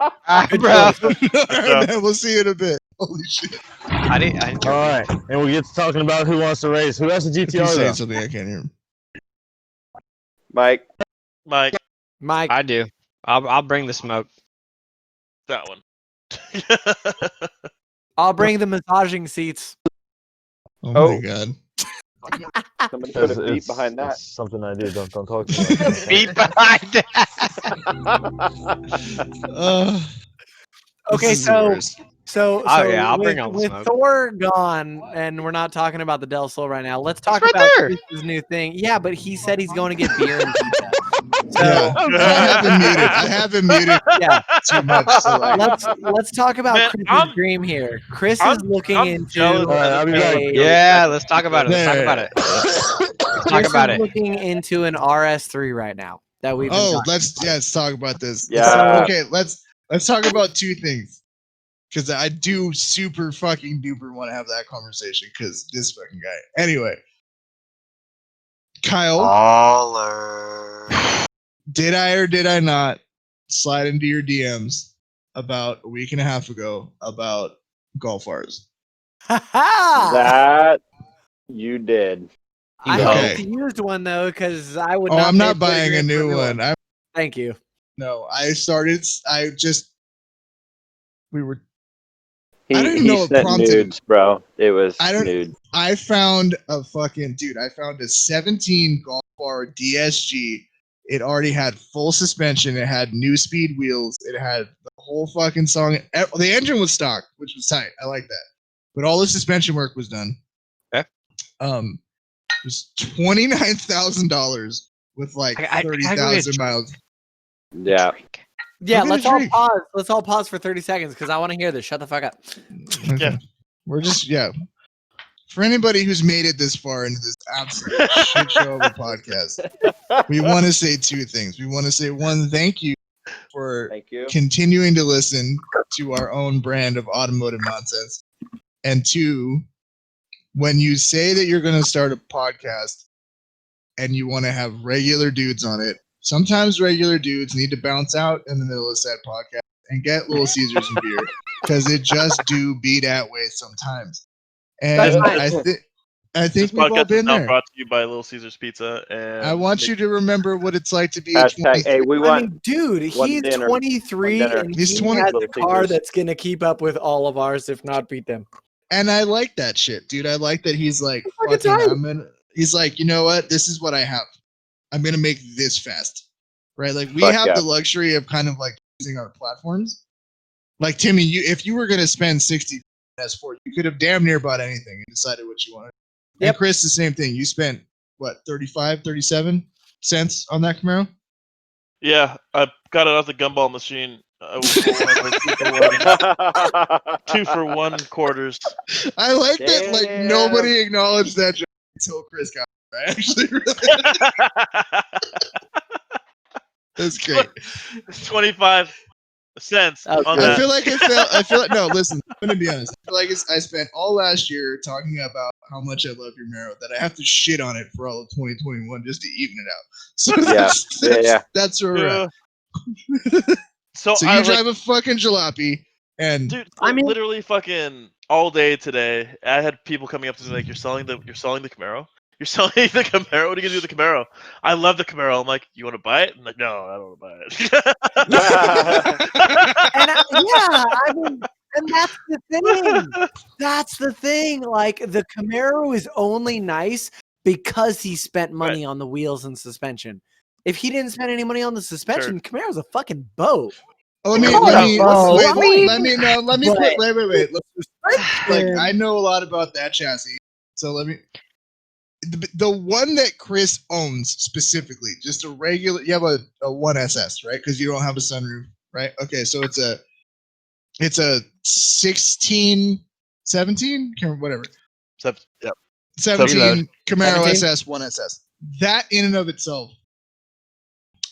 All right, man, we'll see you in a bit. Holy shit! I didn't All right, and we get to talking about who wants to race. Who has the If you GTR say though? something, I can't hear him. Mike. Mike, Mike, I do. I'll bring the smoke. that one. I'll bring the massaging seats. Oh, Oh. my god. Somebody put a beat behind that. It's something I do. Don't talk too much. Beat behind that. Okay, This is the worst. So Oh, yeah, I'll bring all the with smoke. Thor gone, and we're not talking about the Del Sol right now. Let's talk right about there. Chris's new thing. Yeah, but he said he's going to get beer and pizza. So Yeah, I have him muted yeah, too much. So like, let's talk about Man, Chris's dream here. Chris is looking I'm into jealous All right, I'll be back. Yeah, let's talk about it. Let's talk about it. Chris Talk about is it. looking into an RS3 right now that we've been oh, talking let's talk about this. Yeah. Okay, let's talk about two things. Because I do super fucking duper want to have that conversation because this fucking guy. Anyway, Kyle, did I or did I not slide into your DMs about a week and a half ago about Golf R's? about. That you did. I Okay. haven't used one though because I would. Oh, not I'm pay not 30 buying a grand for new one. Thank you. We were. He, I don't even he know what sent prompted it. nudes, bro. It was I don't- nude. I found a 17 Golf R DSG. It already had full suspension. It had new speed wheels. It had the whole fucking song. The engine was stock, which was tight. I like that. But all the suspension work was done. Okay. It was $29,000 with like I go get 30,000 miles. Yeah. Yeah, Go get a let's all drink. pause. Let's all pause for 30 seconds because I want to hear this. Shut the fuck up. Okay. Yeah. We're just For anybody who's made it this far into this absolute shit show of a podcast, we want to say two things. We want to say one, thank you for Thank you. continuing to listen to our own brand of automotive nonsense. And two, when you say that you're going to start a podcast and you want to have regular dudes on it, sometimes regular dudes need to bounce out in the middle of said podcast and get Little Caesars and beer because it just do be that way sometimes. And I think This we've all podcast is been now there. brought to you by Little Caesars Pizza. And I want you to remember what it's like to be Hashtag, hey, we I want mean, dude, one he's dinner- 23 one dinner. and He's he 20 has a Little car Caesars. that's gonna keep up with all of ours, if not beat them. And I like that shit, dude. I like that he's like, Fucking fucking, tight. he's like, you know what? This is what I have. I'm gonna make this fast, right? Like we Fuck have yeah. the luxury of kind of like using our platforms. Like Timmy, if you were gonna spend 60 S4, you could have damn near bought anything and decided what you wanted. Yep. And Chris, the same thing. You spent what 35, 37 cents on that Camaro? Yeah, I got it off the gumball machine. I was like 2 for 1 quarters. I like that. Like Damn. nobody acknowledged that joke until Chris got it. I actually really. That's great. It's 25 cents Okay. on I that. feel like no, listen, I'm gonna be honest. I feel like I spent all last year talking about how much I love your Camaro that I have to shit on it for all of 2021 just to even it out. So that's where we're at. So, So I you like, drive a fucking jalopy and dude. I mean- literally fucking all day today. I had people coming up to me like, "You're selling the Camaro. You're selling the Camaro. What are you gonna do with the Camaro? I love the Camaro." I'm like, "You want to buy it?" I'm like, "No, I don't want to buy it." I mean, and that's the thing. That's the thing. Like the Camaro is only nice because he spent money on the wheels and suspension. If he didn't spend any money on the suspension, Camaro's a fucking boat. let But- me wait. Like I know a lot about that chassis, so let me. The one that Chris owns specifically, just a regular. You have a 1SS, right? Because you don't have a sunroof, right? Okay, so it's a 16, 17, whatever. Yep. 17 Camaro 17? SS 1SS. That in and of itself,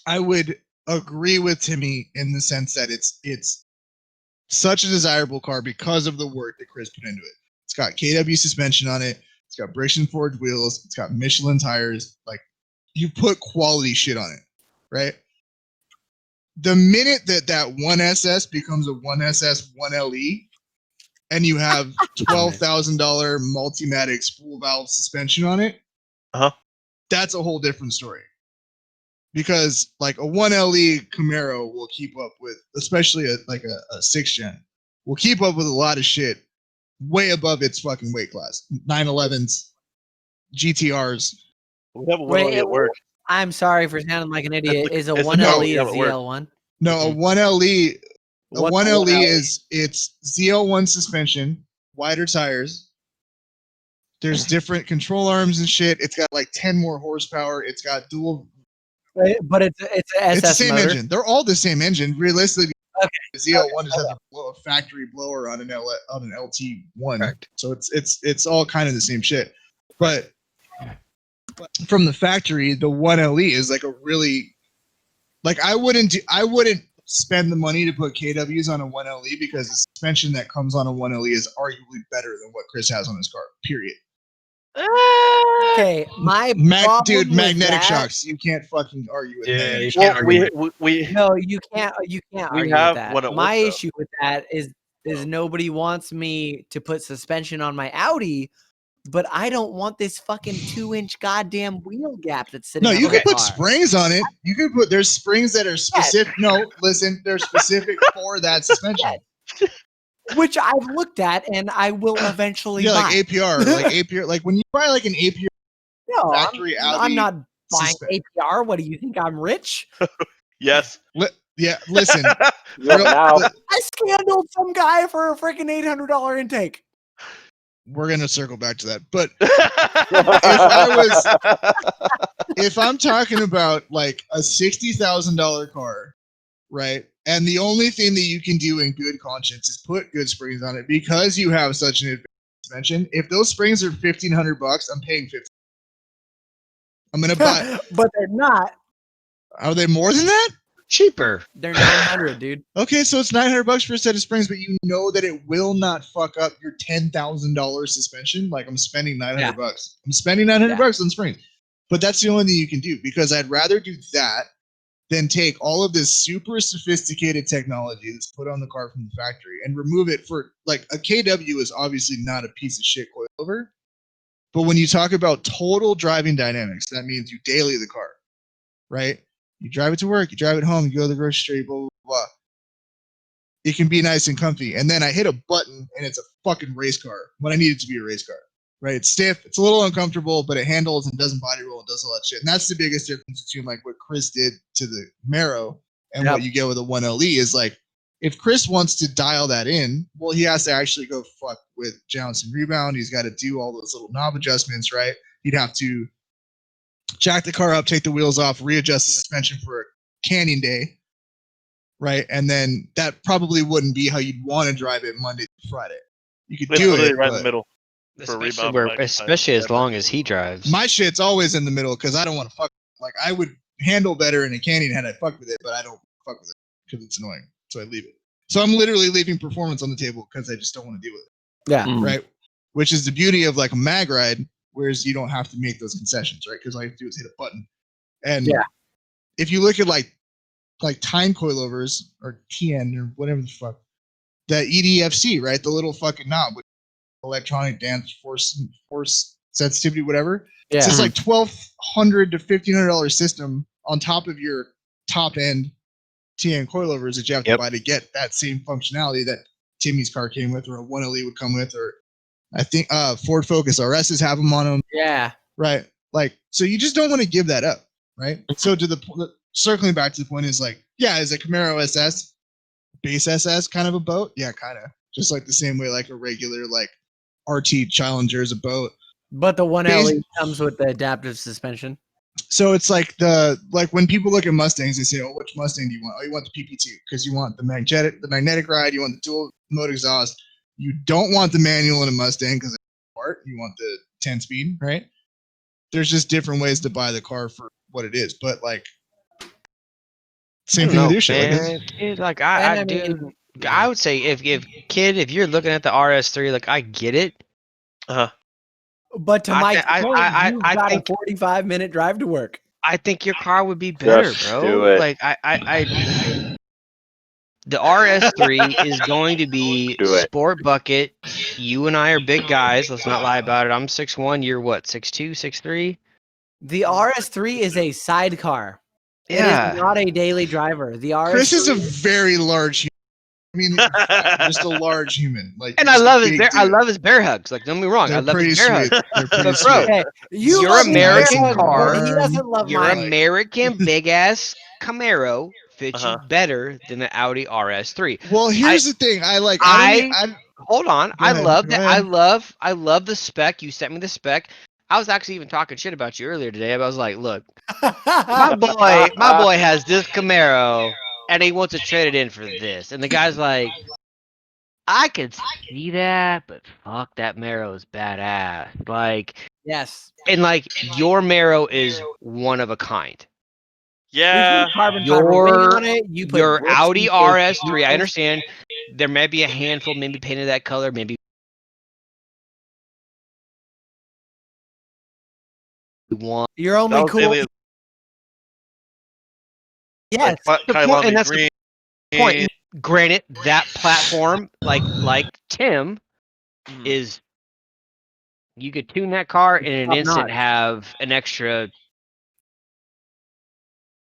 I would agree with Timmy in the sense that it's such a desirable car because of the work that Chris put into it. It's got KW suspension on it. It's got Brixton forged wheels. It's got Michelin tires. Like you put quality shit on it, right? The minute that 1SS becomes a 1SS 1LE, and you have $12,000 Multimatic spool valve suspension on it, that's a whole different story. Because like a 1LE Camaro will keep up with, especially a 6th gen, will keep up with a lot of shit way above its fucking weight class. 911s, GTRs. We have a 1LE at work. I'm sorry for sounding like an idiot. Is a it's the 1LE no, a ZL1? No, a 1LE. A What's 1LE is it's ZL1 suspension, wider tires. There's different control arms and shit. It's got like 10 more horsepower. It's got dual. But it's an SS It's the same motor. engine. They're all the same engine. Realistically, Okay. the ZL1 just has a factory blower on an LT1. Correct. So it's all kind of the same shit. But from the factory, the 1LE is like a really like I wouldn't spend the money to put KWs on a 1LE because the suspension that comes on a 1LE is arguably better than what Chris has on his car. Period. Okay, my problem Dude, with magnetic that, shocks. You can't fucking argue with magnetic you shocks. can't argue with we No, you can't. You can't We argue have with that. one at My work, though. issue with that is nobody wants me to put suspension on my Audi, but I don't want this fucking 2-inch goddamn wheel gap that's sitting. No, on you my can put car. springs on it. You can put there's springs that are specific. No, listen, they're specific for that suspension. Which I've looked at and I will eventually Yeah, buy. like APR, like when you buy like an APR No, factory Audi. I'm not buying suspension. APR. What do you think? I'm rich? yes. Yeah, listen. Yeah, now. I scandaled some guy for a freaking $800 intake. We're gonna circle back to that, but if if I'm talking about like a $60,000 car, right, and the only thing that you can do in good conscience is put good springs on it because you have such an advanced suspension. If those springs are $1,500, I'm paying $50. I'm gonna buy. But they're not. Are they more than that? cheaper. They're 900, dude. Okay, so it's $900 for a set of springs, but you know that it will not fuck up your $10,000 suspension. Like I'm spending $900. I'm spending $900 on springs, but that's the only thing you can do because I'd rather do that than take all of this super sophisticated technology that's put on the car from the factory and remove it for like a KW is obviously not a piece of shit coilover, but when you talk about total driving dynamics, that means you daily the car, right? You drive it to work, you drive it home, you go to the grocery store, blah, blah, blah. It can be nice and comfy. And then I hit a button and it's a fucking race car when I need it to be a race car, right? It's stiff, it's a little uncomfortable, but it handles and doesn't body roll and does all that shit. And that's the biggest difference between like what Chris did to the Camaro and what you get with a 1LE is like, if Chris wants to dial that in, well, he has to actually go fuck with Jounce and rebound. He's got to do all those little knob adjustments, right? He'd have to jack the car up, take the wheels off, readjust the suspension for a canyon day, right? And then that probably wouldn't be how you'd want to drive it Monday to Friday. You could do it right in the middle. Especially as long as he drives. My shit's always in the middle because I don't want to fuck. Like I would handle better in a canyon had I fucked with it, but I don't fuck with it because it's annoying. So I leave it. So I'm literally leaving performance on the table because I just don't want to deal with it. Yeah. Right. Which is the beauty of like a mag ride. Whereas you don't have to make those concessions, right? Because all you have to do is hit a button. And if you look at like time coilovers or TN or whatever the fuck, that EDFC, right? The little fucking knob with electronic dance force sensitivity, whatever. Yeah. It's just like $1,200 to $1,500 system on top of your top end TN coilovers that you have to buy to get that same functionality that Timmy's car came with, or a 1LE would come with, or I think Ford Focus RSs have them on them. Yeah. Right. Like, so you just don't want to give that up, right? So to the circling back to the point is like, yeah, is a Camaro SS base SS kind of a boat? Yeah, kind of. Just like the same way like a regular like RT Challenger is a boat. But the 1LE comes with the adaptive suspension. So it's like when people look at Mustangs, they say, "Oh, which Mustang do you want? Oh, you want the PP2 because you want the magnetic ride, you want the dual mode exhaust." You don't want the manual in a Mustang because it's hard. You want the 10-speed, right? There's just different ways to buy the car for what it is, but like same thing with your shit. Like I would say if you're looking at the RS3, like I get it. But to Mike's point, you've got a 45-minute drive to work. I think your car would be better, bro. Like the RS3 is going to be sport bucket. You and I are big guys. Let's not lie about it. I'm 6'1". You're what, 6'2", 6'3"? The RS3 is a sidecar. Yeah. It is not a daily driver. The RS3 Chris is a very large I mean, just a large human. Like, And I just a love his big bear. I dude. love his bear hugs. Like, don't get me wrong. I They're love pretty his bear sweet. hugs. They're pretty But bro, sweet. Okay, you your love his American bear hugs, car, but he doesn't love your mine. American big ass Camaro fits Uh-huh. you better than the Audi RS3. Well, here's the thing. I Hold on. Go I ahead, love go that. ahead. I love the spec. You sent me the spec. I was actually even talking shit about you earlier today. But I was like, look, my boy has this Camaro and he wants to trade it in for this. And the guy's like, I could see that, but fuck, that Marrow is badass. Like, Yes. and like your Marrow is one of a kind. Yeah. We put carbon fiber ring on it. You put Your bricks Audi in for RS3, I wheels. understand there may be a handful, maybe painted that color, maybe one. You're only That was cool. Alien, Yes. like The Kai point, Lani and that's Green. the point. Granted, that platform, like Tim, Mhm. is you could tune that car in an top instant, notch. have an extra.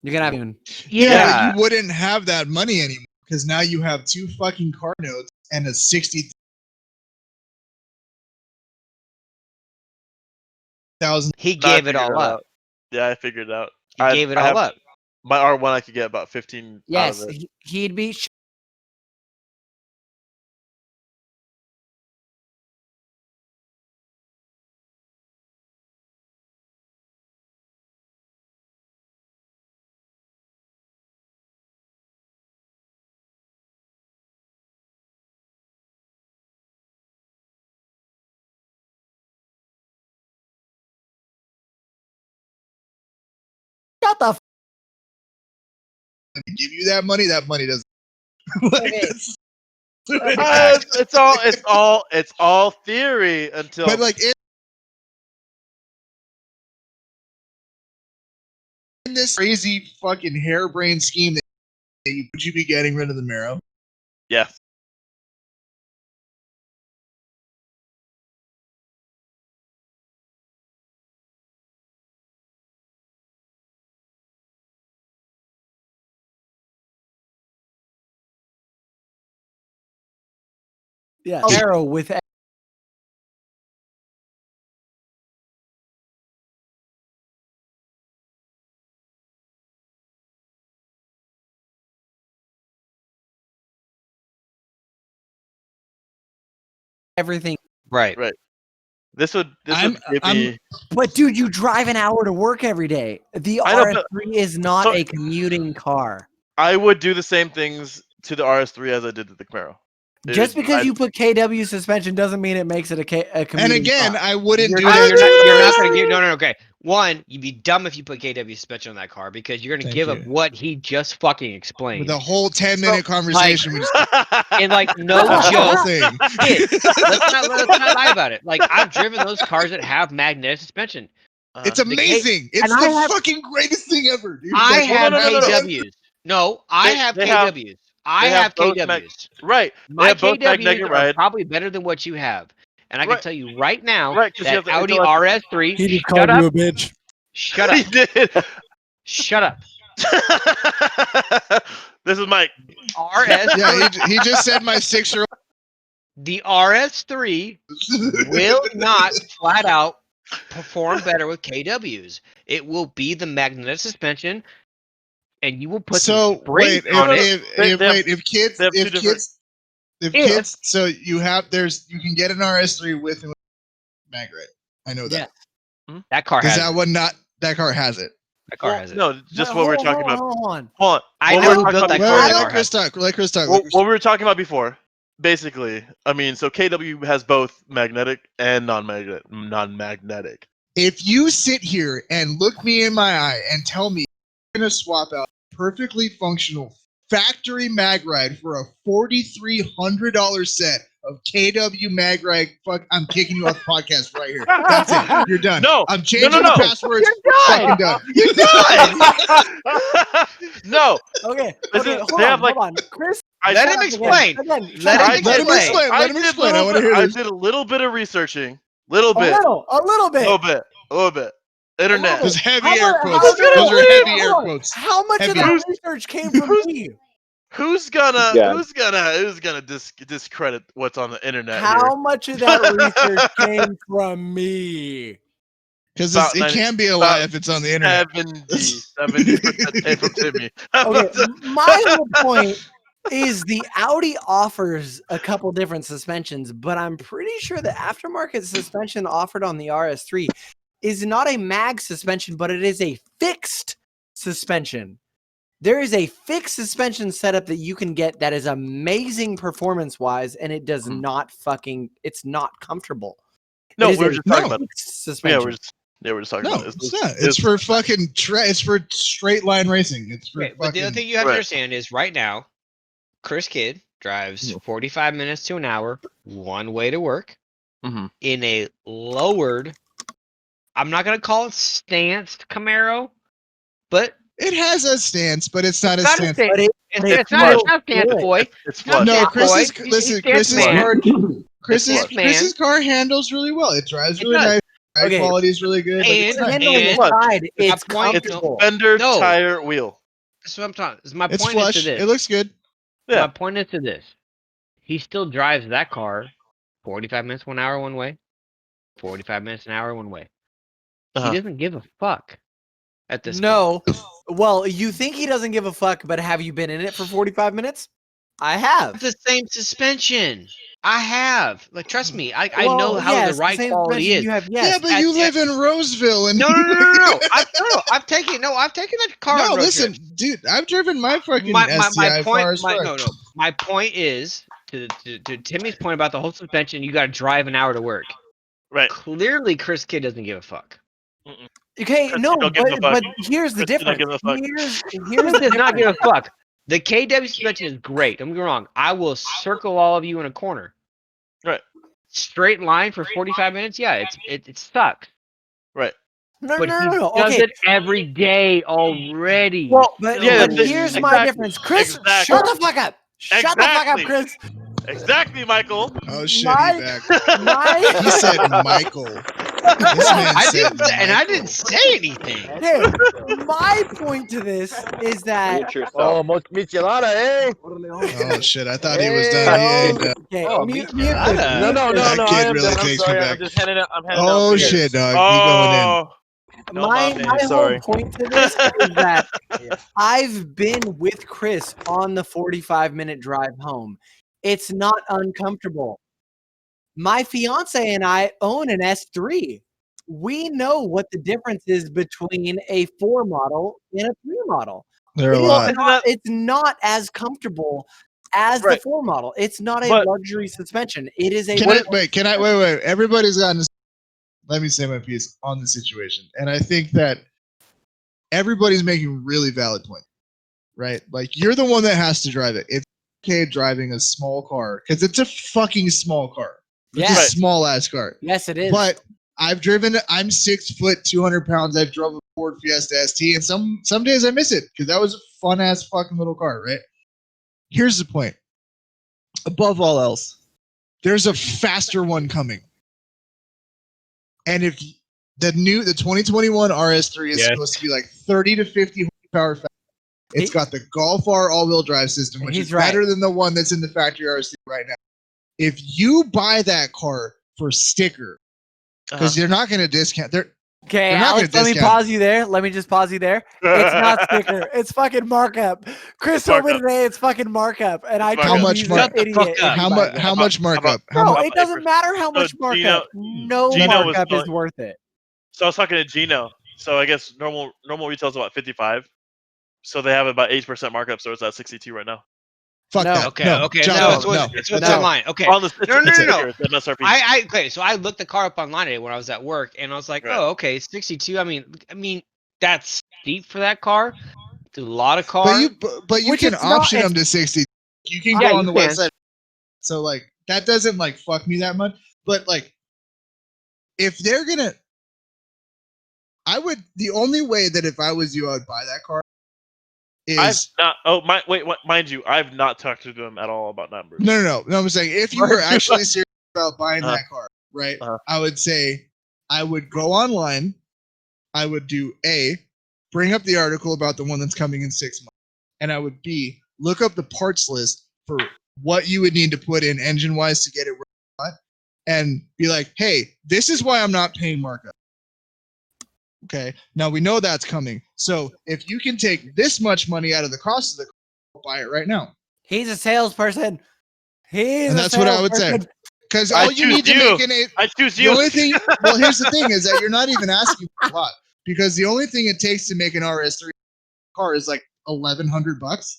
You're gonna have Yeah, but you wouldn't have that money anymore because now you have 2 fucking car notes and a 60,000. He No, I gave it figured all up. out. Yeah, I figured it out. He gave it all up. My R1, I could get about 15 Yes, out of it. he'd be. Shut the. Give you that money doesn't. Like, that's- It's all theory until. but like in this crazy fucking harebrained scheme that would you be getting rid of the Marrow? Yes. Yeah, arrow with. Everything. Right. This would give me. But dude, you drive an hour to work every day. The I know, but- RS3 is not so- a commuting car. I would do the same things to the RS3 as I did to the Camaro. Just because you put KW suspension doesn't mean it makes it a commuting And again, car. I wouldn't do You're that. not going to give. No. Okay. One, you'd be dumb if you put KW suspension on that car because you're going to Thank give you. up what he just fucking explained. With a whole 10-minute conversation. we just And like no the whole joke, thing. let's not lie about it. Like I've driven those cars that have magnetic suspension. It's amazing. It's and I the have- fucking greatest thing ever, dude. I Like, have no. KWs. No, I have they have- KWs. I they have have both KWs. Right. They My have both KWs magnetic are ride. probably better than what you have. And I can Right. tell you right now Right, 'cause you have that the Audi intellectual- RS3. He just Shut called up. you a bitch. Shut He up. did. Shut up. This is Mike. RS3. Yeah, he just said my 6-year-old. The RS3 will not flat out perform better with KWs. It will be the magnetic suspension, and you will put some So springs wait, on it. if kids, they have two different- so you can get an RS3 with and without mag ride. I know that. Yeah. That car has it. That car has it. That car Well, has it. no, just what we were talking about. Hold on. Hold on. I What know we who were built talking that about- car. Wait, That let car Chris has it. talk. Let Chris talk. What we were talking about before, basically, I mean, so KW has both magnetic and non-magnetic. If you sit here and look me in my eye and tell me you're gonna swap out perfectly functional factory mag ride for a $4,300 set of KW mag ride, fuck, I'm kicking you off the podcast right here. That's it. You're done. No, I'm changing no. the passwords. You're Fucking done. You're done. No, Okay. This Okay. is- Hold they on. have, like- Hold on. Chris. Let him explain. Again, Let him Let him explain. Let him explain. I want to hear I this. did a little bit of researching. Little A bit. little bit. A little bit. Internet. Those heavy How air about- quotes. how about- Those are heavy air hold on. quotes. How much of Heavy. that research came from me? Who's gonna discredit what's on the internet How here? much of that research came from me? Because About it 90 can't be a lie if it's on the internet. 70% came from Timmy. Okay, my whole point is the Audi offers a couple different suspensions, but I'm pretty sure the aftermarket suspension offered on the RS3 is not a mag suspension, but it is a fixed suspension. There is a fixed suspension setup that you can get that is amazing performance-wise, and it does not it's not comfortable. No, It is we were a just talking about it. fixed suspension. We're just talking No, about it. it's not. It's for fucking. It's for straight line racing. It's for. Okay, but the other thing you have to understand is right now, Chris Kidd drives 45 minutes to an hour one way to work in a lowered. I'm not gonna call it stanced Camaro, but it has a stance, but it's not a stance. It's not a stance, boy. It's flush. No, Chris's car handles really well. It drives really nice. Ride quality is really good. It's comfortable. It's fender, tire, wheel. That's what I'm talking. My it's point flush. is to this. It looks good. Yeah. My point is to this. He still drives that car 45 minutes 1 hour one way, 45 minutes an hour one way. He doesn't give a fuck at this point. Well, you think he doesn't give a fuck, but have you been in it for 45 minutes? I have. It's the same suspension. I have. Like, trust me. I know how the right quality is. Yeah, but you live in Roseville, and No. I've taken that car. No, listen, dude. I've driven my fucking STI cars. My point is to Timmy's point about the whole suspension. You got to drive an hour to work. Right. Clearly, Chris Kidd doesn't give a fuck. Okay, Chris, no, but here's the difference. Here's does not give a fuck. The KW suspension is great. Don't get me wrong. I will circle all of you in a corner. Right. Straight line for 45 minutes. Yeah, it sucks. Right. No. He does it every day already. Well, but here's my difference. Chris, shut the fuck up. Shut the fuck up, Chris. Exactly, Michael. Oh shit, he's back. He said Michael. This man I didn't say anything. Hey, my point to this is that michelada, eh? Oh shit, I thought he was done. No. That kid really takes me back. I'm just handing out. Oh shit, dog. You going in. My whole point to this is that I've been with Chris on the 45-minute drive home. It's not uncomfortable. My fiance and I own an S3. We know what the difference is between a 4 model and a 3 model. It's not as comfortable as the 4 model. It's not a luxury suspension. It is a. Wait. Everybody's gotten. Let me say my piece on the situation, and I think that everybody's making really valid points, right? Like you're the one that has to drive it. It's okay driving a small car because it's a fucking small car. It's a small ass car. Yes, it is. But I've driven. I'm 6 foot, 200 pounds. I've drove a Ford Fiesta ST, and some days I miss it because that was a fun ass fucking little car, right? Here's the point. Above all else, there's a faster one coming, and if the 2021 RS3 is supposed to be like 30 to 50 horsepower fast, it's got the Golf R all-wheel drive system, which is better than the one that's in the factory RS3 right now. If you buy that car for sticker, because they're not going to discount. Okay, Alex, let me pause you there. Let me just pause you there. It's not sticker. It's fucking markup. Chris told me today it's fucking markup, and I how much markup? How much markup? No, it doesn't matter how much markup. No markup is worth it. So I was talking to Gino. So I guess normal retail is about 55. So they have about 8% markup. So it's at 62 right now. Fuck that. Okay. It's what's online. Okay. No. Okay. So I looked the car up online today when I was at work, and I was like, oh, okay, 62. I mean, that's steep for that car. It's a lot of cars. But you can option them to 60. You can go on the website. So like that doesn't like fuck me that much. But like, if they're gonna, the only way that if I was you, I would buy that car. Mind you, I've not talked to them at all about numbers. No. I'm saying if you were actually serious about buying that car, right? I would say I would go online. I would do bring up the article about the one that's coming in 6 months, and I would look up the parts list for what you would need to put in engine-wise to get it where you want, and be like, hey, this is why I'm not paying markup. Okay, now we know that's coming. So if you can take this much money out of the cost of the car, I'll buy it right now. He's a salesperson. And that's what I would say. Because all you need to make it. I choose the you. only thing. Well, here's the thing: is that you're not even asking for a lot. Because the only thing it takes to make an RS3 car is like $1,100.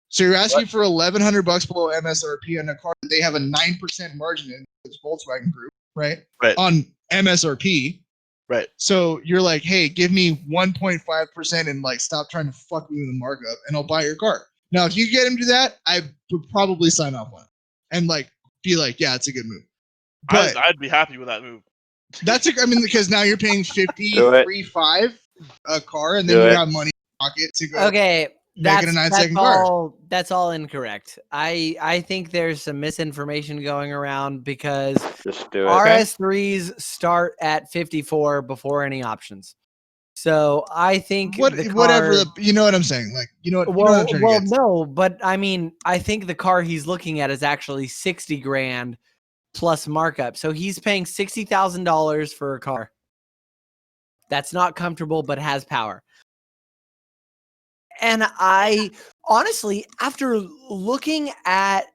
So you're asking for $1,100 below MSRP on a car that they have a 9% margin in this Volkswagen Group, right? Right. On MSRP. Right. So you're like, hey, give me 1.5% and like stop trying to fuck me with the markup, and I'll buy your car. Now, if you get him to that, I would probably sign off on it and like be like, yeah, it's a good move. But I'd be happy with that move. I mean, because now you're paying $53,500 a car, and then you got money in your pocket to go. Okay, make it a 9-second car. That's all incorrect. I think there's some misinformation going around because Just do it. RS3s start at 54 before any options. So I think whatever you know what I'm saying. Like you know what I'm trying to get. No, but I mean I think the car he's looking at is actually $60,000 plus markup. So he's paying $60,000 for a car that's not comfortable but has power. And I honestly, after looking at,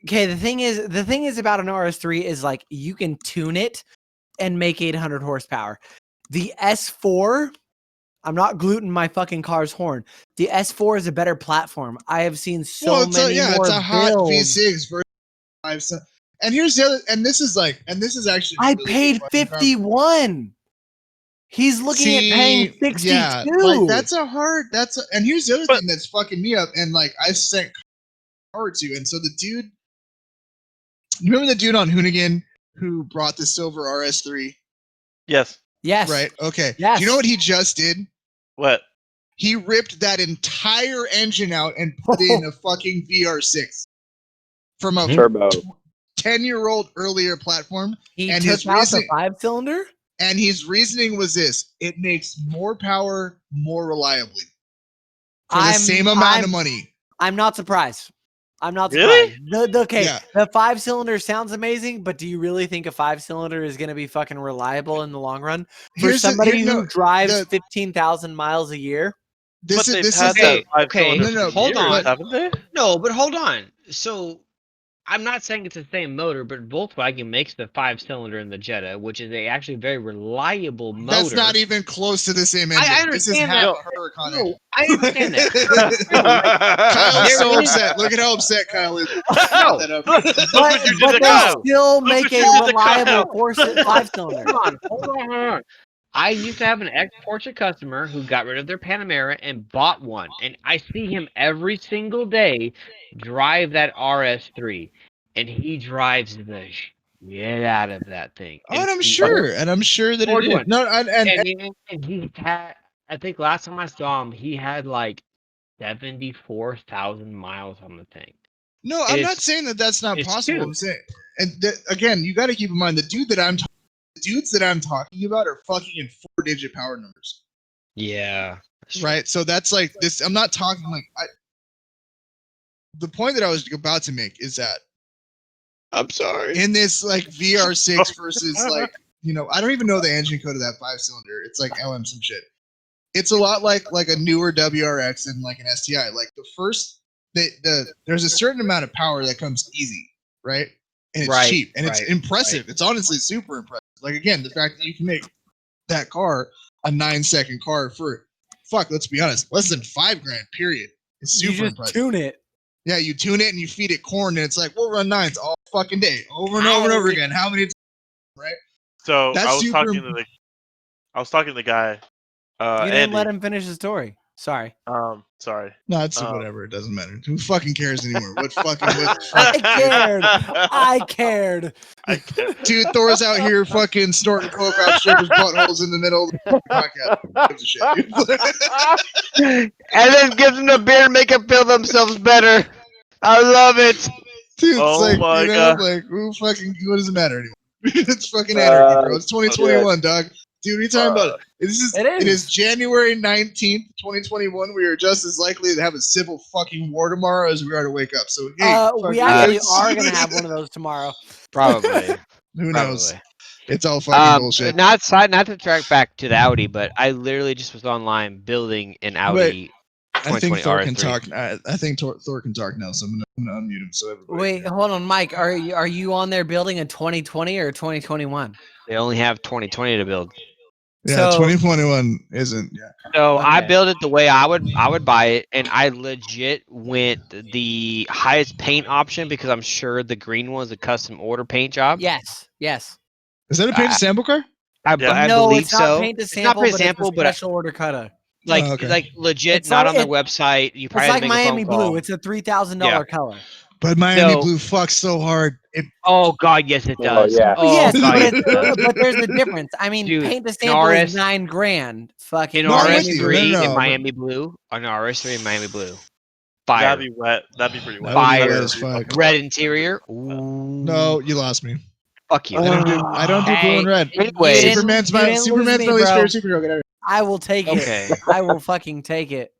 the thing is about an RS3 is like you can tune it and make 800 horsepower. The S4, I'm not gluting my fucking car's horn. The S4 is a better platform. I have seen more it's a hot V6 versus 5. And here's the other, and this is actually. I paid 51. He's looking at paying 62. Yeah, like and here's the other thing that's fucking me up. And like I sent car to, and so the dude, you remember the dude on Hoonigan who brought the silver RS3? Yes. Yes. Right. Okay. Yes. Do you know what he just did? What? He ripped that entire engine out and put in a fucking VR6 from a turbo 10-year-old earlier platform. He took out the 5-cylinder? And his reasoning was this: it makes more power more reliably for the same amount of money. I'm not surprised. I'm not Really? surprised. The 5-cylinder sounds amazing, but do you really think a 5-cylinder is going to be fucking reliable in the long run for somebody who drives 15,000 miles a year? Hold on. Haven't they? No, but hold on. So I'm not saying it's the same motor, but Volkswagen makes the 5-cylinder in the Jetta, which is actually very reliable motor. That's not even close to the same engine. I understand that. No, I understand that. Kyle's so upset. Look at how upset Kyle is. No, but they still make a reliable 5-cylinder. Hold on. I used to have an ex-Porsche customer who got rid of their Panamera and bought one, and I see him every single day drive that RS3, and he drives the shit out of that thing. And I'm sure that it is. No, and he had, I think last time I saw him, he had like 74,000 miles on the thing. No, I'm not saying that that's not possible. I'm saying, and again, you got to keep in mind the dudes that I'm talking about are fucking in 4-digit power numbers. Yeah. Right. So that's like this. I'm not talking like the point that I was about to make is that I'm sorry. in this like VR6 versus like, I don't even know the engine code of that 5-cylinder. It's like LM some shit. It's a lot like a newer WRX and like an STI. Like there's a certain amount of power that comes easy, right? And it's cheap and it's impressive. It's honestly super impressive. Like again, the fact that you can make that car a 9-second car for let's be honest, less than $5,000, period. It's super impressive. Tune it. Yeah, you tune it and you feed it corn, and it's like we'll run 9s all fucking day, over and over and over again. How many times, right? So I was talking to the guy. You didn't let him finish his story. Sorry. Sorry. No, it's whatever. It doesn't matter. Who fucking cares anymore? I cared. Dude, Thor's out here fucking snorting coke off strippers' buttholes in the middle of the podcast. Gives a shit, dude. And then gives them a beer and make them feel themselves better. I love it. Dude, it's like, who fucking, what does it matter anymore? It's fucking anarchy, bro. It's 2021, dog. Dude, what are you talking about? It is January 19th, 2021. We are just as likely to have a civil fucking war tomorrow as we are to wake up. So, hey, we actually are going to have one of those tomorrow. Probably. Who knows? It's all fucking bullshit. Not to track back to the Audi, but I literally just was online building an Audi. I think Thor can RS3. talk. I think Thor can talk now, so I'm gonna unmute him. So everybody. Wait, hold on, Mike. Are you on there building a 2020 or 2021? They only have 2020 to build. Yeah, 2021 isn't. Yeah. So I built it the way I would buy it, and I legit went the highest paint option because I'm sure the green one is a custom order paint job. Yes. Is that a paint to sample car? I believe it's not so. paint to sample, it's not paint to sample, but it's a special order cutter. Like legit, It's not like- on their website. You probably It's have like to make a Miami phone call. Blue. It's a $3,000 color. But Miami Blue fucks so hard. Oh God, yes it does. yeah. Oh, Yes, God, yes, it does. but there's a difference. I mean, Dude, paint to sample is RS $9,000. Fucking In No, I'm with RS3 you. No, in no, Miami Blue, or no, RS3 in Miami Blue. That'd Fire. be wet. That'd be pretty wet. That would be Fire. wet as fuck. Red interior. Ooh. No, you lost me. Fuck you. I don't do blue and red. Anyway, Superman's my least favorite superhero. Get out of I will take Okay. it. I will fucking take it.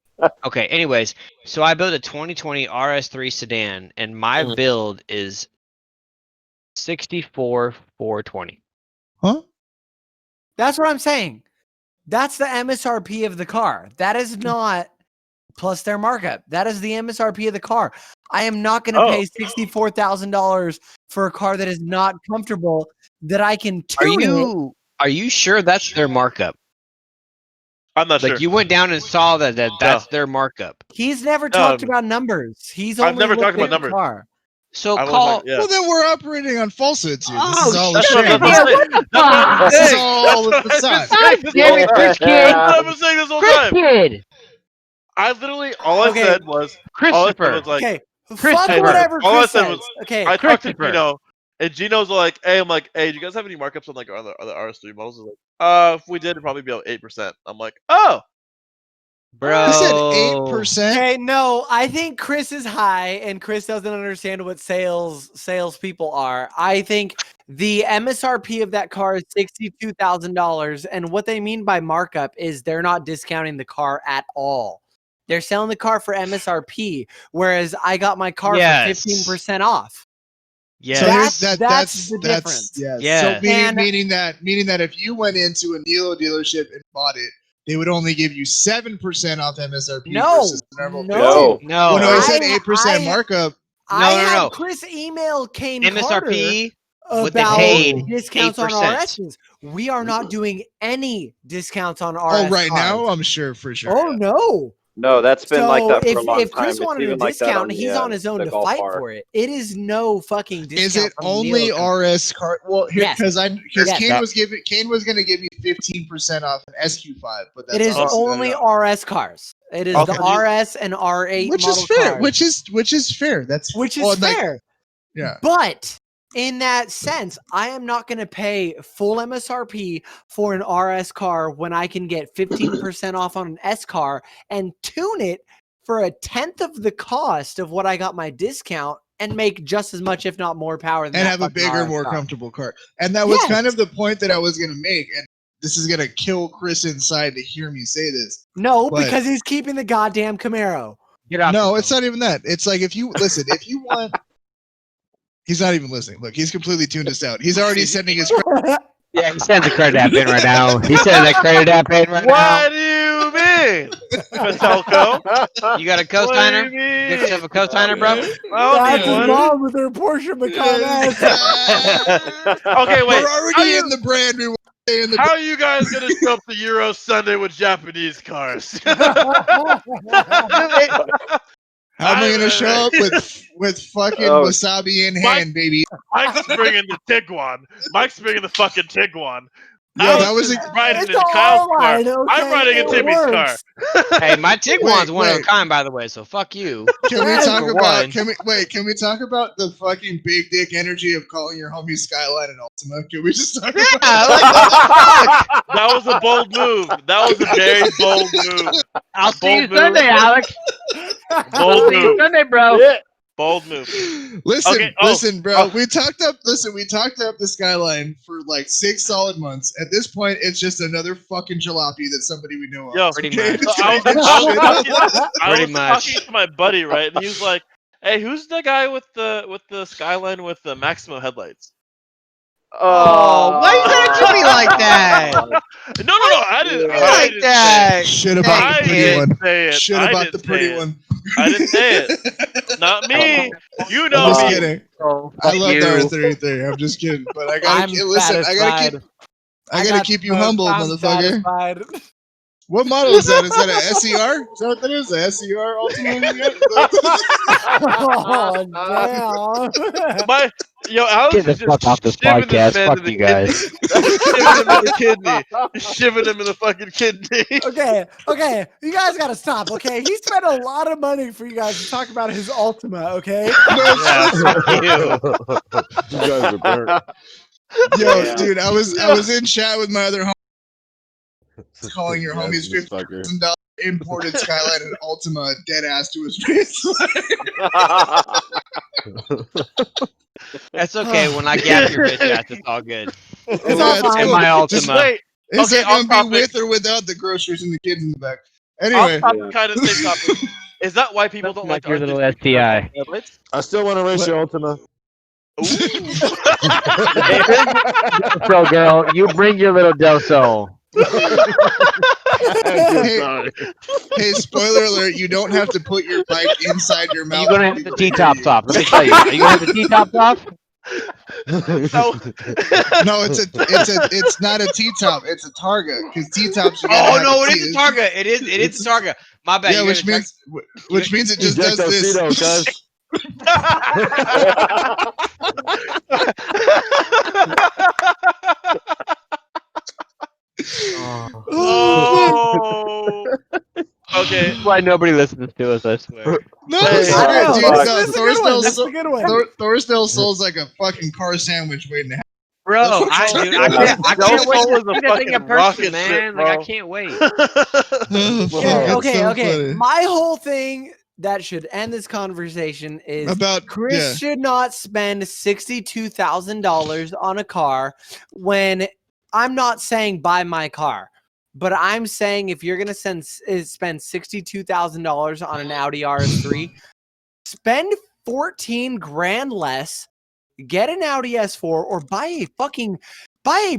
Okay, anyways, so I built a 2020 RS3 sedan, and my build is 64,420. Huh? That's what I'm saying. That's the MSRP of the car. That is not plus their markup. That is the MSRP of the car. I am not going to pay $64,000 for a car that is not comfortable that I can tune it. Are you sure that's their markup? I'm not sure. Like you went down and saw that's their markup. He's never talked about numbers. He's only I've never looked talked about at the numbers. car. So I was call. like, yeah. Well, then we're operating on falsehoods here. This is all a That's what sham. I'm saying. That's what I'm This is saying. all a facade. Damn it, Chris Kid. That's what I've been saying this whole Chris time. Kid. I literally, all I Okay. said was, Christopher. like, Okay, fuck Christopher. whatever All I Chris said says. was- Okay, I talked to Christopher. Gino, and Gino's like, hey, I'm like, hey, do you guys have any markups on like other RS3 models? He's like, if we did, it'd probably be about 8%. I'm like, oh, Bro. I said 8%. okay, no, I think Chris is high, and Chris doesn't understand what salespeople are. I think the MSRP of that car is $62,000, and what they mean by markup is they're not discounting the car at all. They're selling the car for MSRP, whereas I got my car for 15% off. Yeah. So That's the difference. Yeah. Yeah. So meaning that if you went into a Nilo dealership and bought it, they would only give you 7% off MSRP No, versus the normal no. No. Well, no, I said I- 8% markup. I no, had no. Chris email Kane Carter MSRP. what they about paid, discounts on 8%. RSs. We are not doing any discounts on RS. Oh, right cars. now, I'm sure for sure. Oh no! No, that's been like that for if, a long if time. Chris It's wanted a even like that discount, on he's the, on his own the to golf fight car. for it. It is no fucking discount. Is it from only Nilo. RS car? Well, Yes. because Yes. Kane was going to give me 15% off an SQ5, but that's It is obviously not only enough. RS cars. It is Okay. the RS and R8 which model is fair. cars, Which is fair. That's which is well, like, fair. yeah. But in that sense, I am not going to pay full MSRP for an RS car when I can get 15% off on an S car and tune it for a tenth of the cost of what I got my discount and make just as much, if not more power than And that have a fucking bigger, RS more car. comfortable car. And that was Yes. kind of the point that I was going to make. And this is going to kill Chris inside to hear me say this. No, But- because he's keeping the goddamn Camaro. Get off No, the it's phone. not even that. It's like if you listen, if you want. He's not even listening. Look, he's completely tuned us out. He's already sending his. Yeah, he sends the credit app in right now. He sends that credit app in right what do you mean? Patelco? You got a What do co-signer? you Get mean? yourself a co-signer, bro? I don't That's need his one. mom with her Porsche Macan S. Okay, wait. We're already in the brand. We want to stay in the. How are you guys gonna show up to Euro Sunday with Japanese cars? How am I going to show up with fucking Oh. wasabi in Mike- hand, baby? Mike's bringing the Tiguan. Mike's bringing the fucking Tiguan. Yeah, I that was was riding It's in Kyle's all car. right, okay, I'm riding in it Timmy's car. works. Hey, my Tiguan's one of a wait. kind, by the way, so fuck you. Can we Yeah, talk for about? one. Can we talk about the fucking big dick energy of calling your homie Skyline and Altima? Can we just talk about That was a bold move. That was a very bold move. I'll see you Bold move. Sunday, Alex. Bold See you move. Sunday, bro. Yeah. Bold move. Listen, Okay, listen, bro. We talked up the Skyline for like 6 solid months. At this point, it's just another fucking jalopy that somebody we know Yo, of. pretty Okay? much. It's I gonna was, get I was shit talking, up. I Pretty was much. talking to my buddy, right? And he was like, "Hey, who's the guy with the Skyline with the Maximo headlights?" Oh, why you gotta do me like that? No, I didn't. You I like didn't that? Shit about I the pretty didn't one. say it. Shit I about didn't the say pretty it. one. I didn't say it. Not me. You I'm know just me. kidding. Oh, I fuck love you. the R33. I'm just kidding. But I gotta I'm listen. satisfied. I gotta got keep you smoked. humble, I'm motherfucker. satisfied. What model is that? Is that a SER? Is that what that is? A SER Altima? Oh damn! Yo, Alex Get is the fuck just off this shivving this podcast. man Fuck in the you guys. kidney. He's shivving him in the kidney. He's shivving him in the fucking kidney. Okay, you guys gotta stop. Okay, he spent a lot of money for you guys to talk about his Ultima. Okay, Yeah, fuck you. You guys are burnt. Yo, dude, I was in chat with my other homie calling your homies Yes, this fucker. $50,000 imported Skyline and Ultima dead ass to his face. That's okay. When I gap your bitch ass, it's all good. it's Yeah, all it's fine. And cool. my Just Ultima. Wait. Is Okay, that gonna off be topic. with or without the groceries and the kids in the back? Anyway, Off topic, kind of same topic. Is that why people don't like Your the little R33 STI. headlights? I still want to race your Ultima. So, girl, you bring your little Del Sol. Sorry. hey, spoiler alert! You don't have to put your bike inside your mouth. You're gonna have the T-tops off. Let me tell you. Are you gonna have the T-tops off? No. No, it's not a T-top. It's a Targa because T-tops. Oh no, it is a Targa. It is a Targa. My bad. Yeah, You which means it just does this. Ejectocito, cuz. Oh. Okay. That's why nobody listens to us. I swear. No, Hey, this is I great, know. dude. fuck. No, This is a good one. This is a good one. Thorsdale Soul's like a fucking car sandwich waiting to happen. Bro, That's what I I'm can't Del wait Sol to is a see that thing in fucking person, rocket man. ship, Like I bro. can't wait. Oh, fuck, Okay, it's okay, so okay. funny. My whole thing that should end this conversation is About Chris should not spend $62,000 on a car when I'm not saying buy my car, but I'm saying if you're gonna spend $62,000 on an Audi RS3, spend 14 grand less, get an Audi S4, or buy a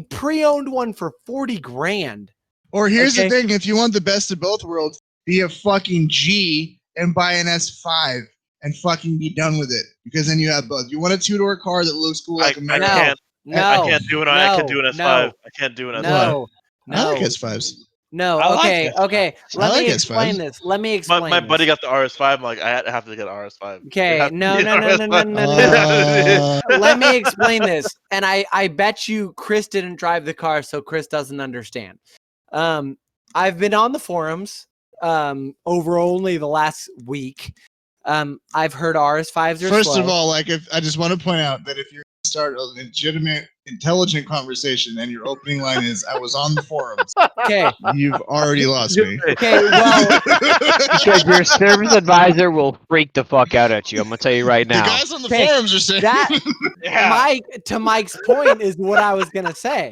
pre-owned one for 40 grand. Or here's Okay. the thing: if you want the best of both worlds, be a fucking G and buy an S5 and fucking be done with it. Because then you have both. You want a two-door car that looks cool like a I Maybach. can't. No, I can't do an. I can't do an S5. no, I can't do an S5. no, I like no, S5s. no. I like Okay, it. okay. Let like me S5s. explain this. Let me explain. My buddy this. got the RS5. I'm like, I have to get an RS5. Okay, It no. has to be an RS5. Let me explain this. And I bet you Chris didn't drive the car, so Chris doesn't understand. I've been on the forums over only the last week. I've heard RS5s are First slow. of all, like if I just want to point out that if you're gonna start a legitimate, intelligent conversation and your opening line is "I was on the forums," Okay, you've already lost me. okay. Well, Because your service advisor will freak the fuck out at you. I'm gonna tell you right The now. guys on the Okay, forums are saying that Yeah. to Mike's point is what I was gonna say.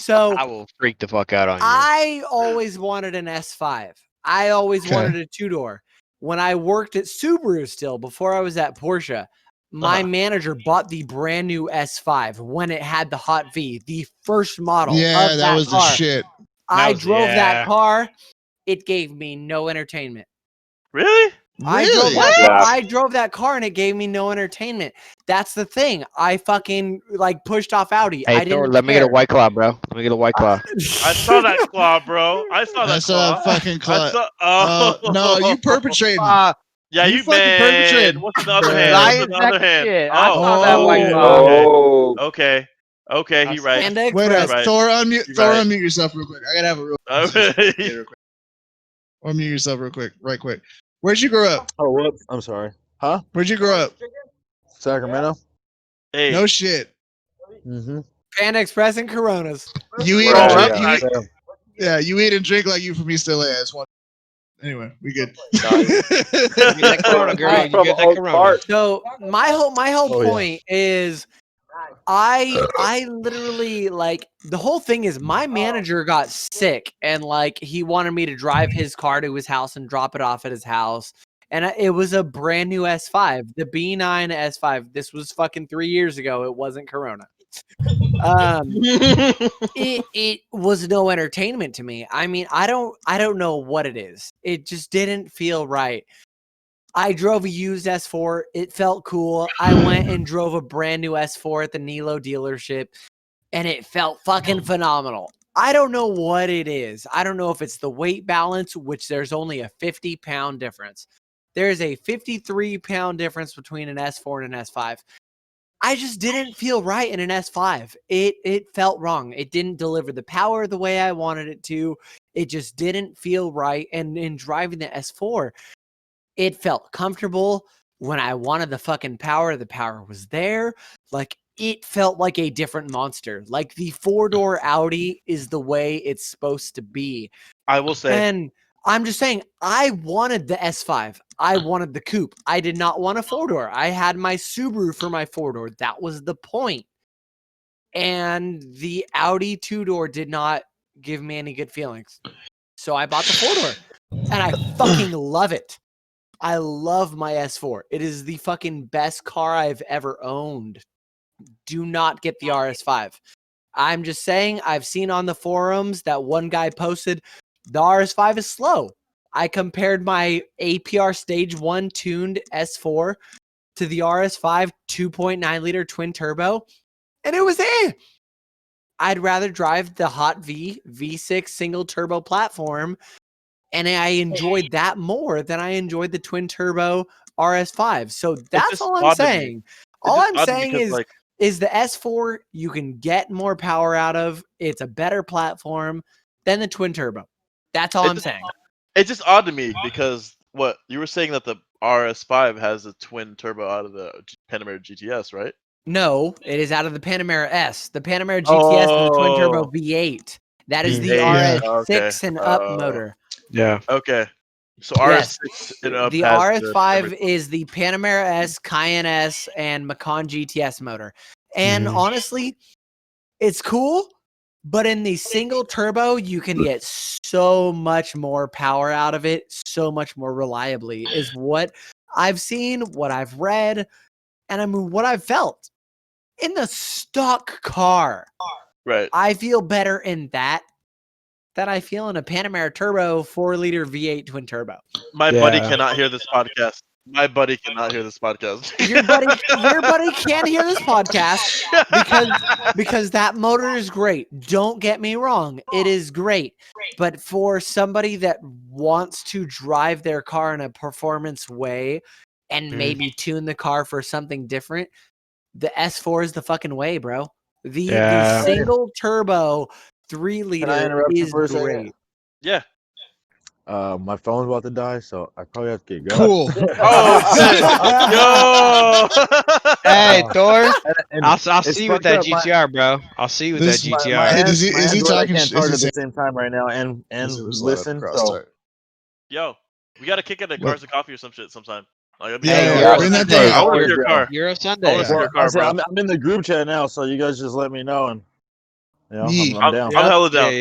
So I will freak the fuck out on you. I always wanted an S5. I always Okay. wanted a two-door. When I worked at Subaru still, before I was at Porsche, my manager bought the brand new S5 when it had the Hot V, the first model Yeah, of that was the car. shit. I was- drove yeah. that car. It gave me no entertainment. Really? Really? I drove that car and it gave me no entertainment. That's the thing. I fucking like pushed off Audi. Hey I Thor, didn't let me get a care. White Claw, bro. Let me get a White Claw. I saw that claw, bro. I saw that I saw claw. that fucking claw. I saw, oh. No, you perpetrating. Yeah, You you fucking man. perpetrated. What's in the other Bruh. hand? Lion What's in the other sack of hand? shit. I Oh, saw that White Claw. Oh. okay. Okay, he right. Panda Wait Express. up, Right. Thor, unmute. You're Thor, right. unmute yourself real quick. I gotta have a real. Okay. Or mute yourself real quick, right quick. Where'd you grow up? Oh, whoops. I'm sorry. Huh? Where'd you grow up? Sacramento? Hey. No shit. Mm-hmm. Panda Express and Coronas. You eat Bro, and I'm drink. not- You eat, yeah, you eat and drink like you from East LA. I just want. Anyway, we good. that corona, girl. He's You from get that Oak corona. Park. So my whole Oh, yeah. point is I literally like the whole thing is my manager got sick and like he wanted me to drive his car to his house and drop it off at his house. And it was a brand new S5, the B9 S5. This was fucking 3 years ago. It wasn't Corona. It was no entertainment to me. I mean, I don't know what it is. It just didn't feel right. I drove a used S4. It felt cool. I went and drove a brand new S4 at the Nilo dealership, and it felt fucking phenomenal. I don't know what it is. I don't know if it's the weight balance, which there's only a 50-pound difference. There's a 53-pound difference between an S4 and an S5. I just didn't feel right in an S5. It felt wrong. It didn't deliver the power the way I wanted it to. It just didn't feel right. And in driving the S4, it felt comfortable. When I wanted the fucking power, the power was there. Like, it felt like a different monster. Like, the 4-door Audi is the way it's supposed to be. I will say. And I'm just saying, I wanted the S5. I wanted the coupe. I did not want a 4-door. I had my Subaru for my 4-door. That was the point. And the Audi 2-door did not give me any good feelings. So I bought the 4-door. And I fucking love it. I love my S4. It is the fucking best car I've ever owned. Do not get the RS5. I'm just saying, I've seen on the forums that one guy posted, the RS5 is slow. I compared my APR Stage 1 tuned S4 to the RS5 2.9 liter twin turbo, and it was I'd rather drive the Hot V6 single turbo platform, and I enjoyed that more than I enjoyed the twin turbo RS5. So that's all I'm saying. All I'm saying is the S4 you can get more power out of. It's a better platform than the twin turbo. That's all I'm saying. It's just odd to me because what you were saying that the RS5 has a twin turbo out of the Panamera GTS, right? No, it is out of the Panamera S. The Panamera GTS is a twin turbo V8. That is the RS6 and up motor. Yeah. Okay. So Yes. RS6 and up The has RS5 is the Panamera S, Cayenne S, and Macan GTS motor. And honestly, it's cool, but in the single turbo, you can get so much more power out of it, so much more reliably, is what I've seen, what I've read, and I mean, what I've felt. In the stock car, right? I feel better in that than I feel in a Panamera Turbo 4-liter V8 twin turbo. My buddy cannot hear this podcast. My buddy cannot hear this podcast. Your buddy can hear this podcast because that motor is great. Don't get me wrong, it is great. But for somebody that wants to drive their car in a performance way and maybe tune the car for something different, the S4 is the fucking way, bro. The single turbo 3-liter is great. Yeah. My phone's about to die, so I probably have to get going. Cool. Oh shit! Yo. Hey Thor, And I'll see you with that GTR, bro. I'll see you with that GTR. Is he talking? I can't talk Is at he the same time right now and listen. So. Yo, we gotta kick it at Cars and Coffee or some shit sometime. Like, bring that day. I want to see your car. Euro Sunday. I want to see your car, bro. I'm in the group chat now, so you guys just let me know, and you know, I'm down. I'm hella down.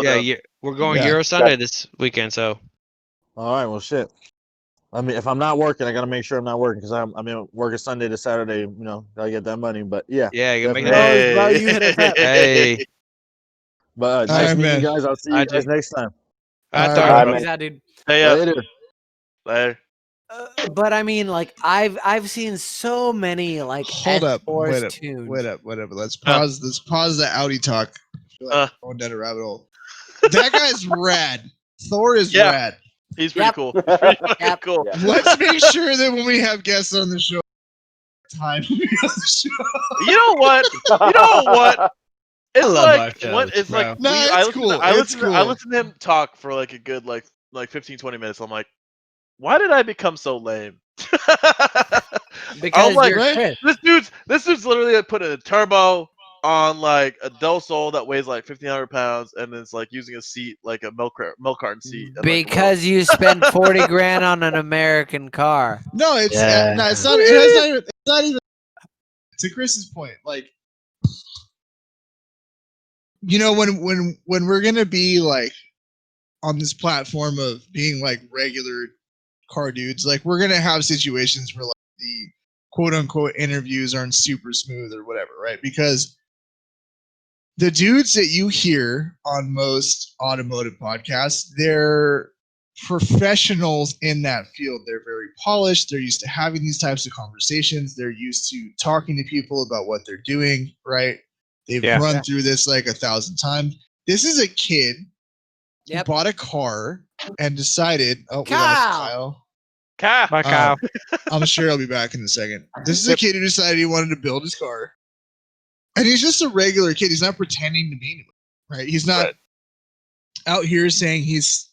Yeah, we're going Euro Sunday this weekend, so. All right, well, shit. I mean, if I'm not working, I gotta make sure I'm not working because I'm working Sunday to Saturday. You know, gotta get that money. But yeah, you gotta make that. Bro, you hit us up. Hey. But nice meeting you guys. I'll see you guys next time. Peace out, dude. Hey, later. But I mean, like I've seen so many like Hold up, wait up. Let's pause. Let's pause the Audi talk. I feel like going down a rabbit hole. That guy's rad. Thor is rad. He's pretty cool. Pretty cool. Yeah. Let's make sure that when we have guests on the show, time to be on the show. You know what? It's it's like it's cool. I listen to him talk for like a good like 15-20 minutes. I'm like, why did I become so lame? Because like, you're Chris. This dude's literally put in a turbo, on like a Del Sol that weighs like 1,500 pounds, and it's like using a seat like a milk carton seat. And, like, Because you spent 40 grand on an American car. No, it's Yeah. no, it's not. It's not even. To Chris's point, like, you know, when we're gonna be like on this platform of being like regular car dudes, like we're gonna have situations where like the quote unquote interviews aren't super smooth or whatever, right? Because the dudes that you hear on most automotive podcasts, they're professionals in that field. They're very polished. They're used to having these types of conversations. They're used to talking to people about what they're doing, right? They've run through this like 1,000 times. This is a kid who bought a car and decided, oh, we lost Kyle. Bye, Kyle. I'm sure he'll be back in a second. This is a kid who decided he wanted to build his car. And he's just a regular kid. He's not pretending to be anyone, right? He's not out here saying he's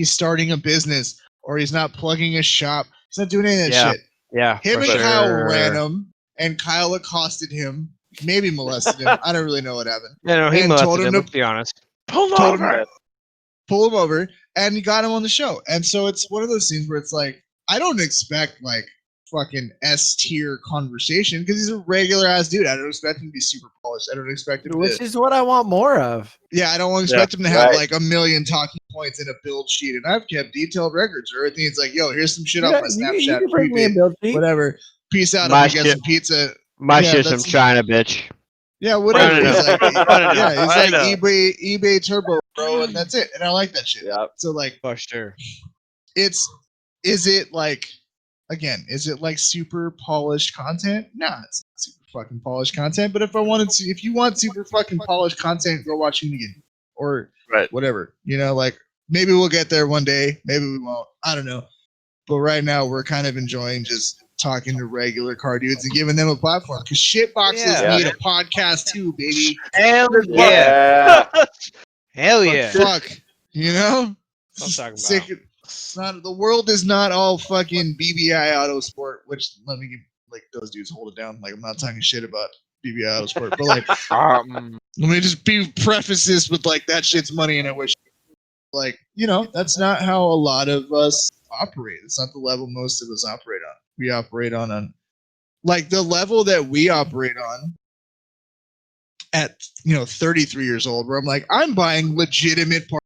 starting a business or he's not plugging a shop. He's not doing any of that shit. Yeah. Him and Kyle ran him, and Kyle accosted him, maybe molested him. I don't really know what happened. Yeah, no, he and molested told him him, to let's be honest. pull him over, and he got him on the show. And so it's one of those scenes where it's like, I don't expect like fucking S tier conversation because he's a regular ass dude. I don't expect him to be super polished. I don't expect him Which is what I want more of. Yeah, I don't expect him to have like a million talking points in a build sheet. And I've kept detailed records or everything. It's like, yo, here's some shit off my Snapchat. You bring me a build sheet. Whatever. Peace out. My I'm gonna get some pizza. My shit's from China, bitch. Yeah, whatever. He's like, I know. eBay Turbo, bro, and that's it. And I like that shit. Yeah. So like, For sure. Is it like super polished content? Nah, it's not super fucking polished content. But if you want super fucking polished content, go watch Hoonigan or whatever. You know, like maybe we'll get there one day. Maybe we won't. I don't know. But right now, we're kind of enjoying just talking to regular car dudes and giving them a platform. Because shitboxes need a podcast too, baby. Hell yeah. Hell yeah. Fuck. You know? I'm talking about. It's not, the world is not all fucking BBI Autosport, which let me give, like, those dudes hold it down. Like, I'm not talking shit about BBI Autosport, but like, let me just preface this with like, that shit's money, and I wish, like, you know, that's not how a lot of us operate. It's not the level most of us operate on. We operate on like the level that we operate on at 33 years old, where I'm like, I'm buying legitimate parts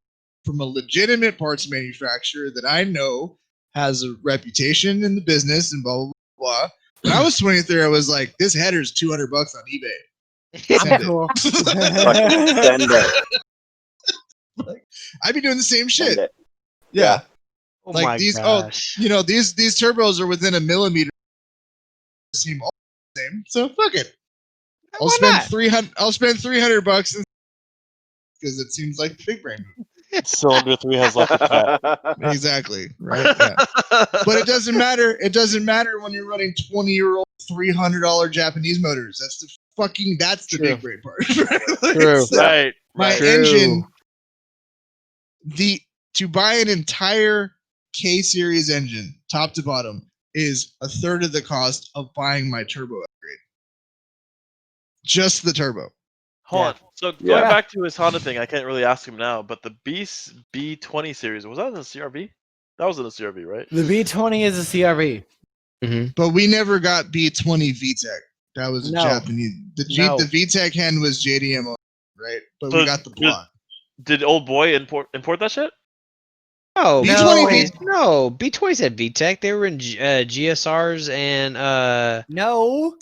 from a legitimate parts manufacturer that I know has a reputation in the business and blah blah blah. When I was 23, I was like, this header's $200 on eBay. Send cool. Send it. Like, I'd be doing the same shit. Send it. Yeah. Oh like my these, gosh. these turbos are within a millimeter. Seem all the same, so fuck it. I'll spend $300 because it seems like the big brain move. Cylinder 3 has left a fat. Exactly. Right. Yeah. But it doesn't matter. It doesn't matter when you're running 20-year-old $300 Japanese motors. That's the big brain part. True. Right. My engine. To buy an entire K series engine, top to bottom, is a third of the cost of buying my turbo upgrade. Just the turbo. Hold on. So going back to his Honda thing, I can't really ask him now, but the B20 series, was that in the CRV? That was in the CRV, right? The B20 is a CRV. Mm-hmm. But we never got B20 VTEC. That was a Japanese. The VTEC hand was JDM, right? But we got the block. Did old boy import that shit? Oh, B20 no. B20 said VTEC. They were in GSRs and No.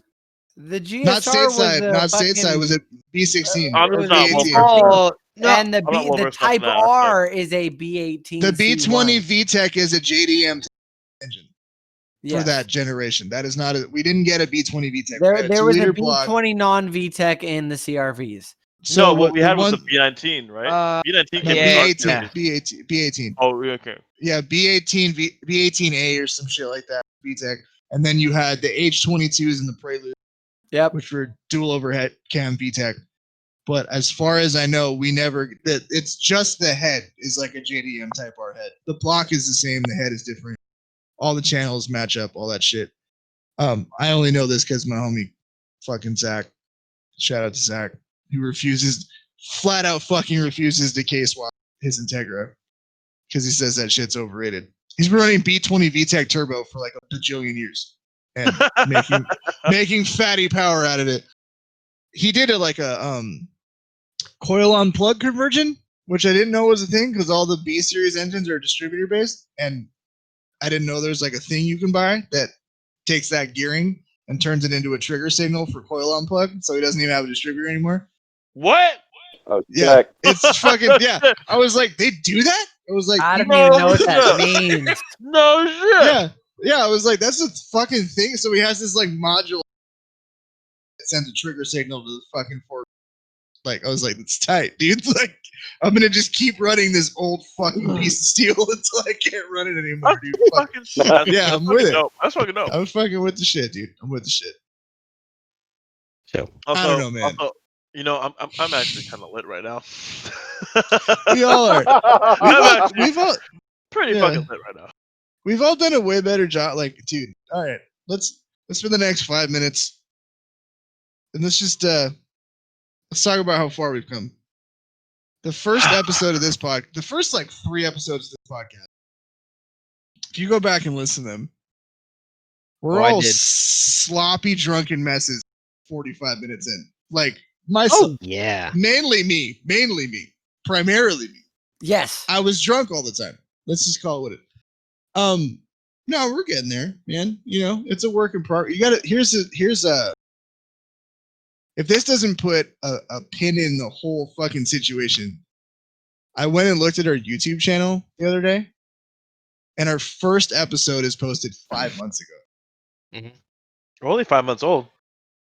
The GSR not stateside. was stateside. Was it B16? No. And the Type R is a B18. The B20 VTEC is a JDM engine for that generation. That is not we didn't get a B20 VTEC. There was a B20 non-VTEC in the CRVs. So what we had was the B19, right? B19 came B18. Oh, okay. Yeah, B18A or some shit like that. VTEC, and then you had the H22s and the Prelude. Yep. Which were dual overhead cam VTEC. But as far as I know, it's just the head is like a JDM Type R head. The block is the same, the head is different. All the channels match up, all that shit. I only know this because my homie fucking Zach Shout out to Zach. He flat out fucking refuses to K-swap his Integra because he says that shit's overrated. He's been running B20 VTEC turbo for like a bajillion years and making fatty power out of it. He did it like a coil on plug conversion, which I didn't know was a thing because all the B series engines are distributor based, and I didn't know there's like a thing you can buy that takes that gearing and turns it into a trigger signal for coil on plug, so he doesn't even have a distributor anymore. What? Oh, yeah, it's fucking yeah. I was like, they do that? I was like, I don't even know what that means. No shit. Yeah. I was like, that's a fucking thing. So he has this like module that sends a trigger signal to the fucking fork. Like, I was like, it's tight, dude. Like, I'm gonna just keep running this old fucking piece of steel until I can't run it anymore, dude. Yeah, I'm with it. Dope. That's fucking dope. I'm fucking with the shit, dude. I'm with the shit. So I don't know, man. Also, I'm actually kind of lit right now. We all are. We've all pretty fucking lit right now. We've all done a way better job. Like, dude. All right, let's spend the next 5 minutes, and let's talk about how far we've come. The first episode of this the first like 3 episodes of this podcast. If you go back and listen to them, we're all sloppy, drunken messes. 45 minutes in, like myself. Oh yeah. Mainly me. Primarily me. Yes. I was drunk all the time. Let's just call it what it. No, we're getting there, man. You know, it's a work in progress. You gotta. Here's a. If this doesn't put a pin in the whole fucking situation, I went and looked at our YouTube channel the other day, and our first episode is posted 5 months ago. Mm-hmm. We're only 5 months old.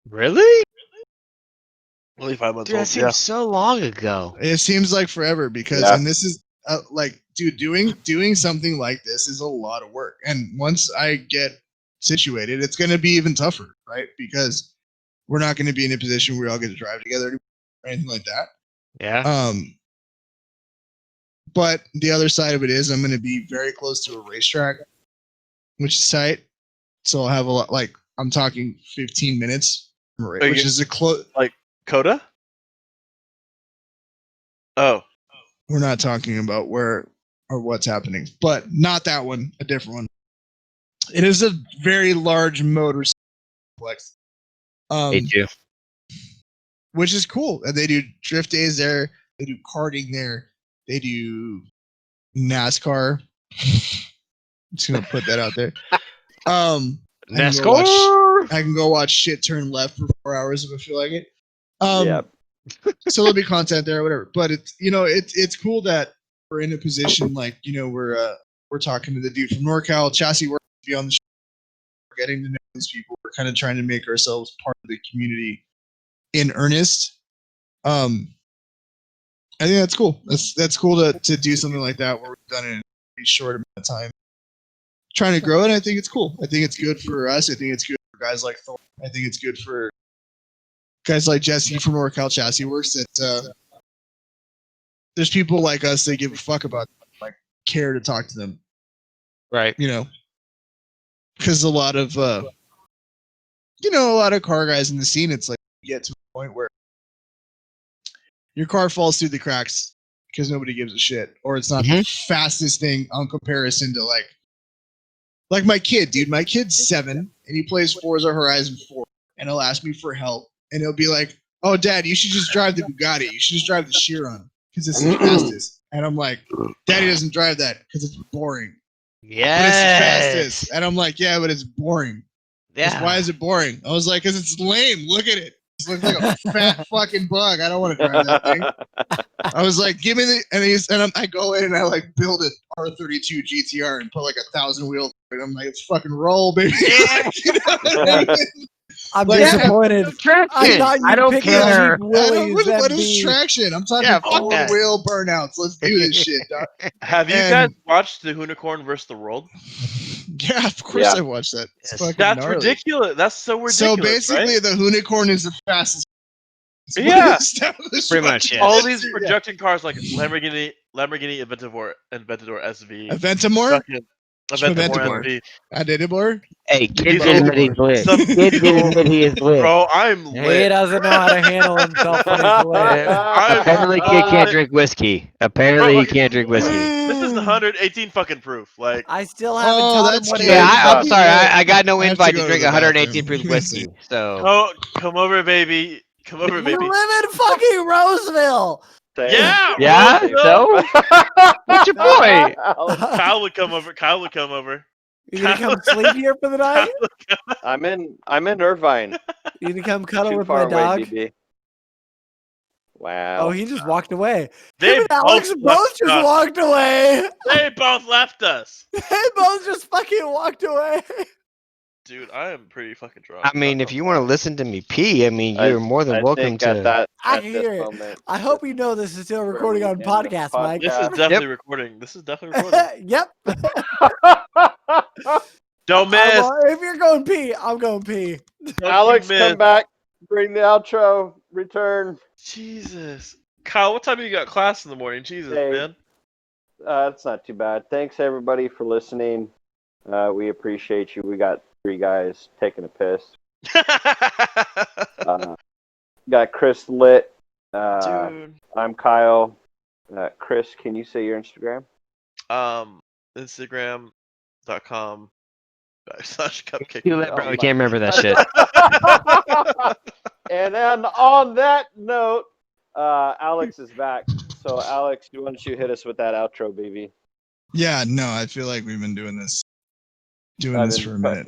Really? Only 5 months Dude, old. that seems so long ago. It seems like forever because, and this is like, dude, doing something like this is a lot of work. And once I get situated, it's going to be even tougher, right? Because we're not going to be in a position where we all get to drive together or anything like that. Yeah. But the other side of it is I'm going to be very close to a racetrack, which is tight. So I'll have a lot, like, I'm talking 15 minutes, which is a close. Like Coda? Oh. We're not talking about where or what's happening, but not that one, a different one. It is a very large motor complex. Me too. Which is cool. And they do drift days there. They do karting there. They do NASCAR. I'm just gonna put that out there. NASCAR. I can go watch shit turn left for 4 hours if I feel like it. So there'll be content there or whatever. But it's cool that we're in a position like, we're talking to the dude from NorCal, Chassis Works to be on the show. We're getting to know these people. We're kind of trying to make ourselves part of the community in earnest. I think that's cool. That's cool to do something like that where we've done it in a pretty short amount of time. Trying to grow it, I think it's cool. I think it's good for us. I think it's good for guys like Thor. I think it's good for guys like Jesse from NorCal Chassis Works that there's people like us that give a fuck about them, like care to talk to them. Right. Because a lot of car guys in the scene, it's like you get to a point where your car falls through the cracks because nobody gives a shit, or it's not the fastest thing on comparison to like my kid, dude. My kid's 7 and he plays Forza Horizon 4, and he'll ask me for help, and he'll be like, "Oh, Dad, you should just drive the Bugatti. You should just drive the Chiron because it's the fastest." And I'm like, "Daddy doesn't drive that because it's boring." Yeah. But it's the fastest. And I'm like, "Yeah, but it's boring." Yeah. Why is it boring? I was like, "Because it's lame. Look at it. It looks like a fat fucking bug. I don't want to drive that thing." I was like, "Give me the," I go in and I like build an R32 GTR and put like 1,000 wheels. And I'm like, "It's fucking roll, baby." I'm disappointed. I don't care. What is traction? I'm talking wheel burnouts. Let's do this shit, dog. Have you guys watched the Unicorn versus the World? Yeah, of course I watched that. That's ridiculous. That's so ridiculous. So basically, the Unicorn is the fastest. Yeah, pretty much. Yeah. All these projection cars like Lamborghini Aventador SV. Aventamor? I bet the more Schmeventibor. SP. Adedibor? Hey, kid He's didn't a- admit he's lit. Some Kid didn't admit he is lit. Bro, I'm He lit. doesn't know how to handle himself when he's lit. Apparently, kid can't drink whiskey. Apparently, he can't drink whiskey. This is the 118 fucking proof. Like, I still haven't taught him that's what he good. Yeah, is. I'm sorry. I got no I have to invite go to to drink the 118 bathroom. proof whiskey. So oh, come over, baby. Come over, You baby. live in fucking Roseville. Yeah. yeah. Roseville. So what's your point? Kyle would come over. Kyle would come over. You gonna come sleep here for the night? I'm in Irvine. You gonna come cuddle Too with far my dog? away, DB. Wow. Oh, he just walked away. They Him and Alex both just us. walked away. They both left us. They both just fucking walked away. Dude, I am pretty fucking drunk. I mean, if you want to listen to me pee, I mean, you're more than I welcome think to. at that I at can this hear it. moment, I hope you know this is still recording on in the podcast, Mike. This is definitely recording. This is definitely recording. Yep. Don't miss. If you're going pee, I'm going pee. Alex, miss. come back. Bring the outro. Return. Jesus. Kyle, what time do you got class in the morning? Jesus, Hey. man. That's not too bad. Thanks everybody for listening. We appreciate you. We got 3 guys taking a piss. Got Chris lit. Dude. I'm Kyle. Chris, can you say your Instagram? Instagram.com /cupcake. You let, bro. I can't remember that shit. And then on that note, Alex is back. So Alex, why don't you hit us with that outro, baby? Yeah, no, I feel like we've been doing this for a minute.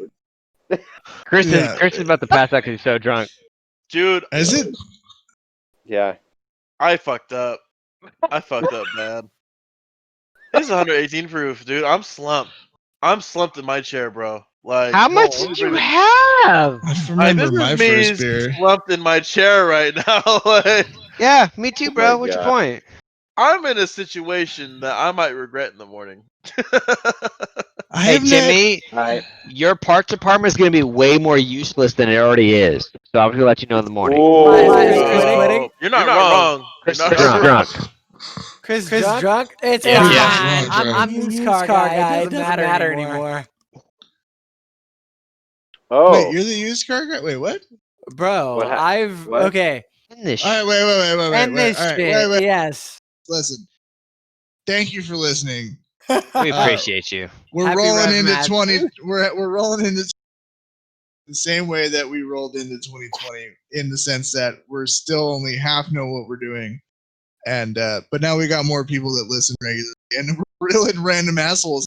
Chris Yeah. is about to pass out because he's so drunk. Dude, Is it? Yeah. I fucked up. I fucked up, man. This is 118 proof, dude. I'm slumped. I'm slumped in my chair, bro. Like, How much did you have? I remember this my is me first beer. slumped in my chair right now. Like, Yeah, me too, bro. my What's your God. point? I'm in a situation that I might regret in the morning. Hey, Timmy, Alright. your parts department is going to be way more useless than it already is. So I'm going to let you know in the morning. Why is Ooh. Chris quitting? You're not wrong. Chris You're is not drunk. Chris drunk? It's Yeah. fine. Yeah. I'm used car guy. It doesn't matter anymore. Oh. Wait, you're the used car guy? Wait, what? Bro, What what? okay. In this All right, wait. And this All right, shit, wait. yes. Listen. Thank you for listening. we appreciate you. We're Happy rolling Rev into Match. 20. We're rolling into the same way that we rolled into 2020, in the sense that we're still only half know what we're doing, and but now we got more people that listen regularly, and we're reeling random assholes.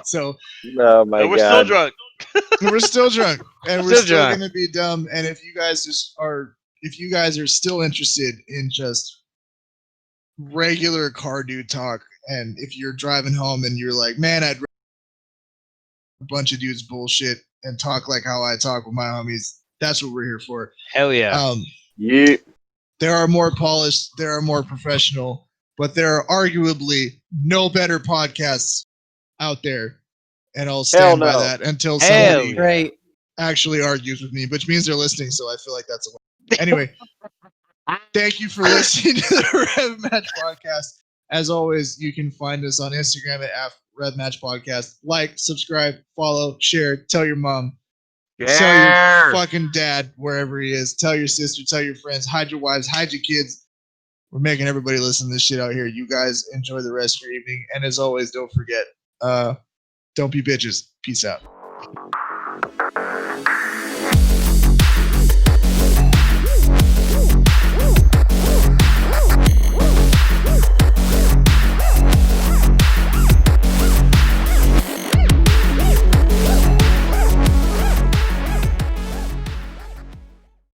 So Oh my And we're God. still drunk. we're still drunk, and we're Still still drunk. gonna be dumb. And if you guys are still interested in just regular car dude talk, and if you're driving home and you're like, man, I'd rather a bunch of dudes bullshit and talk like how I talk with my homies, that's what we're here for. Hell yeah. Yeah. There are more polished, there are more professional, but there are arguably no better podcasts out there, and I'll stand by no. that until Hell somebody Great. actually argues with me, which means they're listening, so I feel like that's a win. Anyway, thank you for listening to the Rev Match Podcast. As always, you can find us on Instagram at Rev Match Podcast. Like, subscribe, follow, share, tell your mom, tell your fucking dad wherever he is, tell your sister, tell your friends, hide your wives, hide your kids. We're making everybody listen to this shit out here. You guys enjoy the rest of your evening, and as always, don't forget, don't be bitches. Peace out.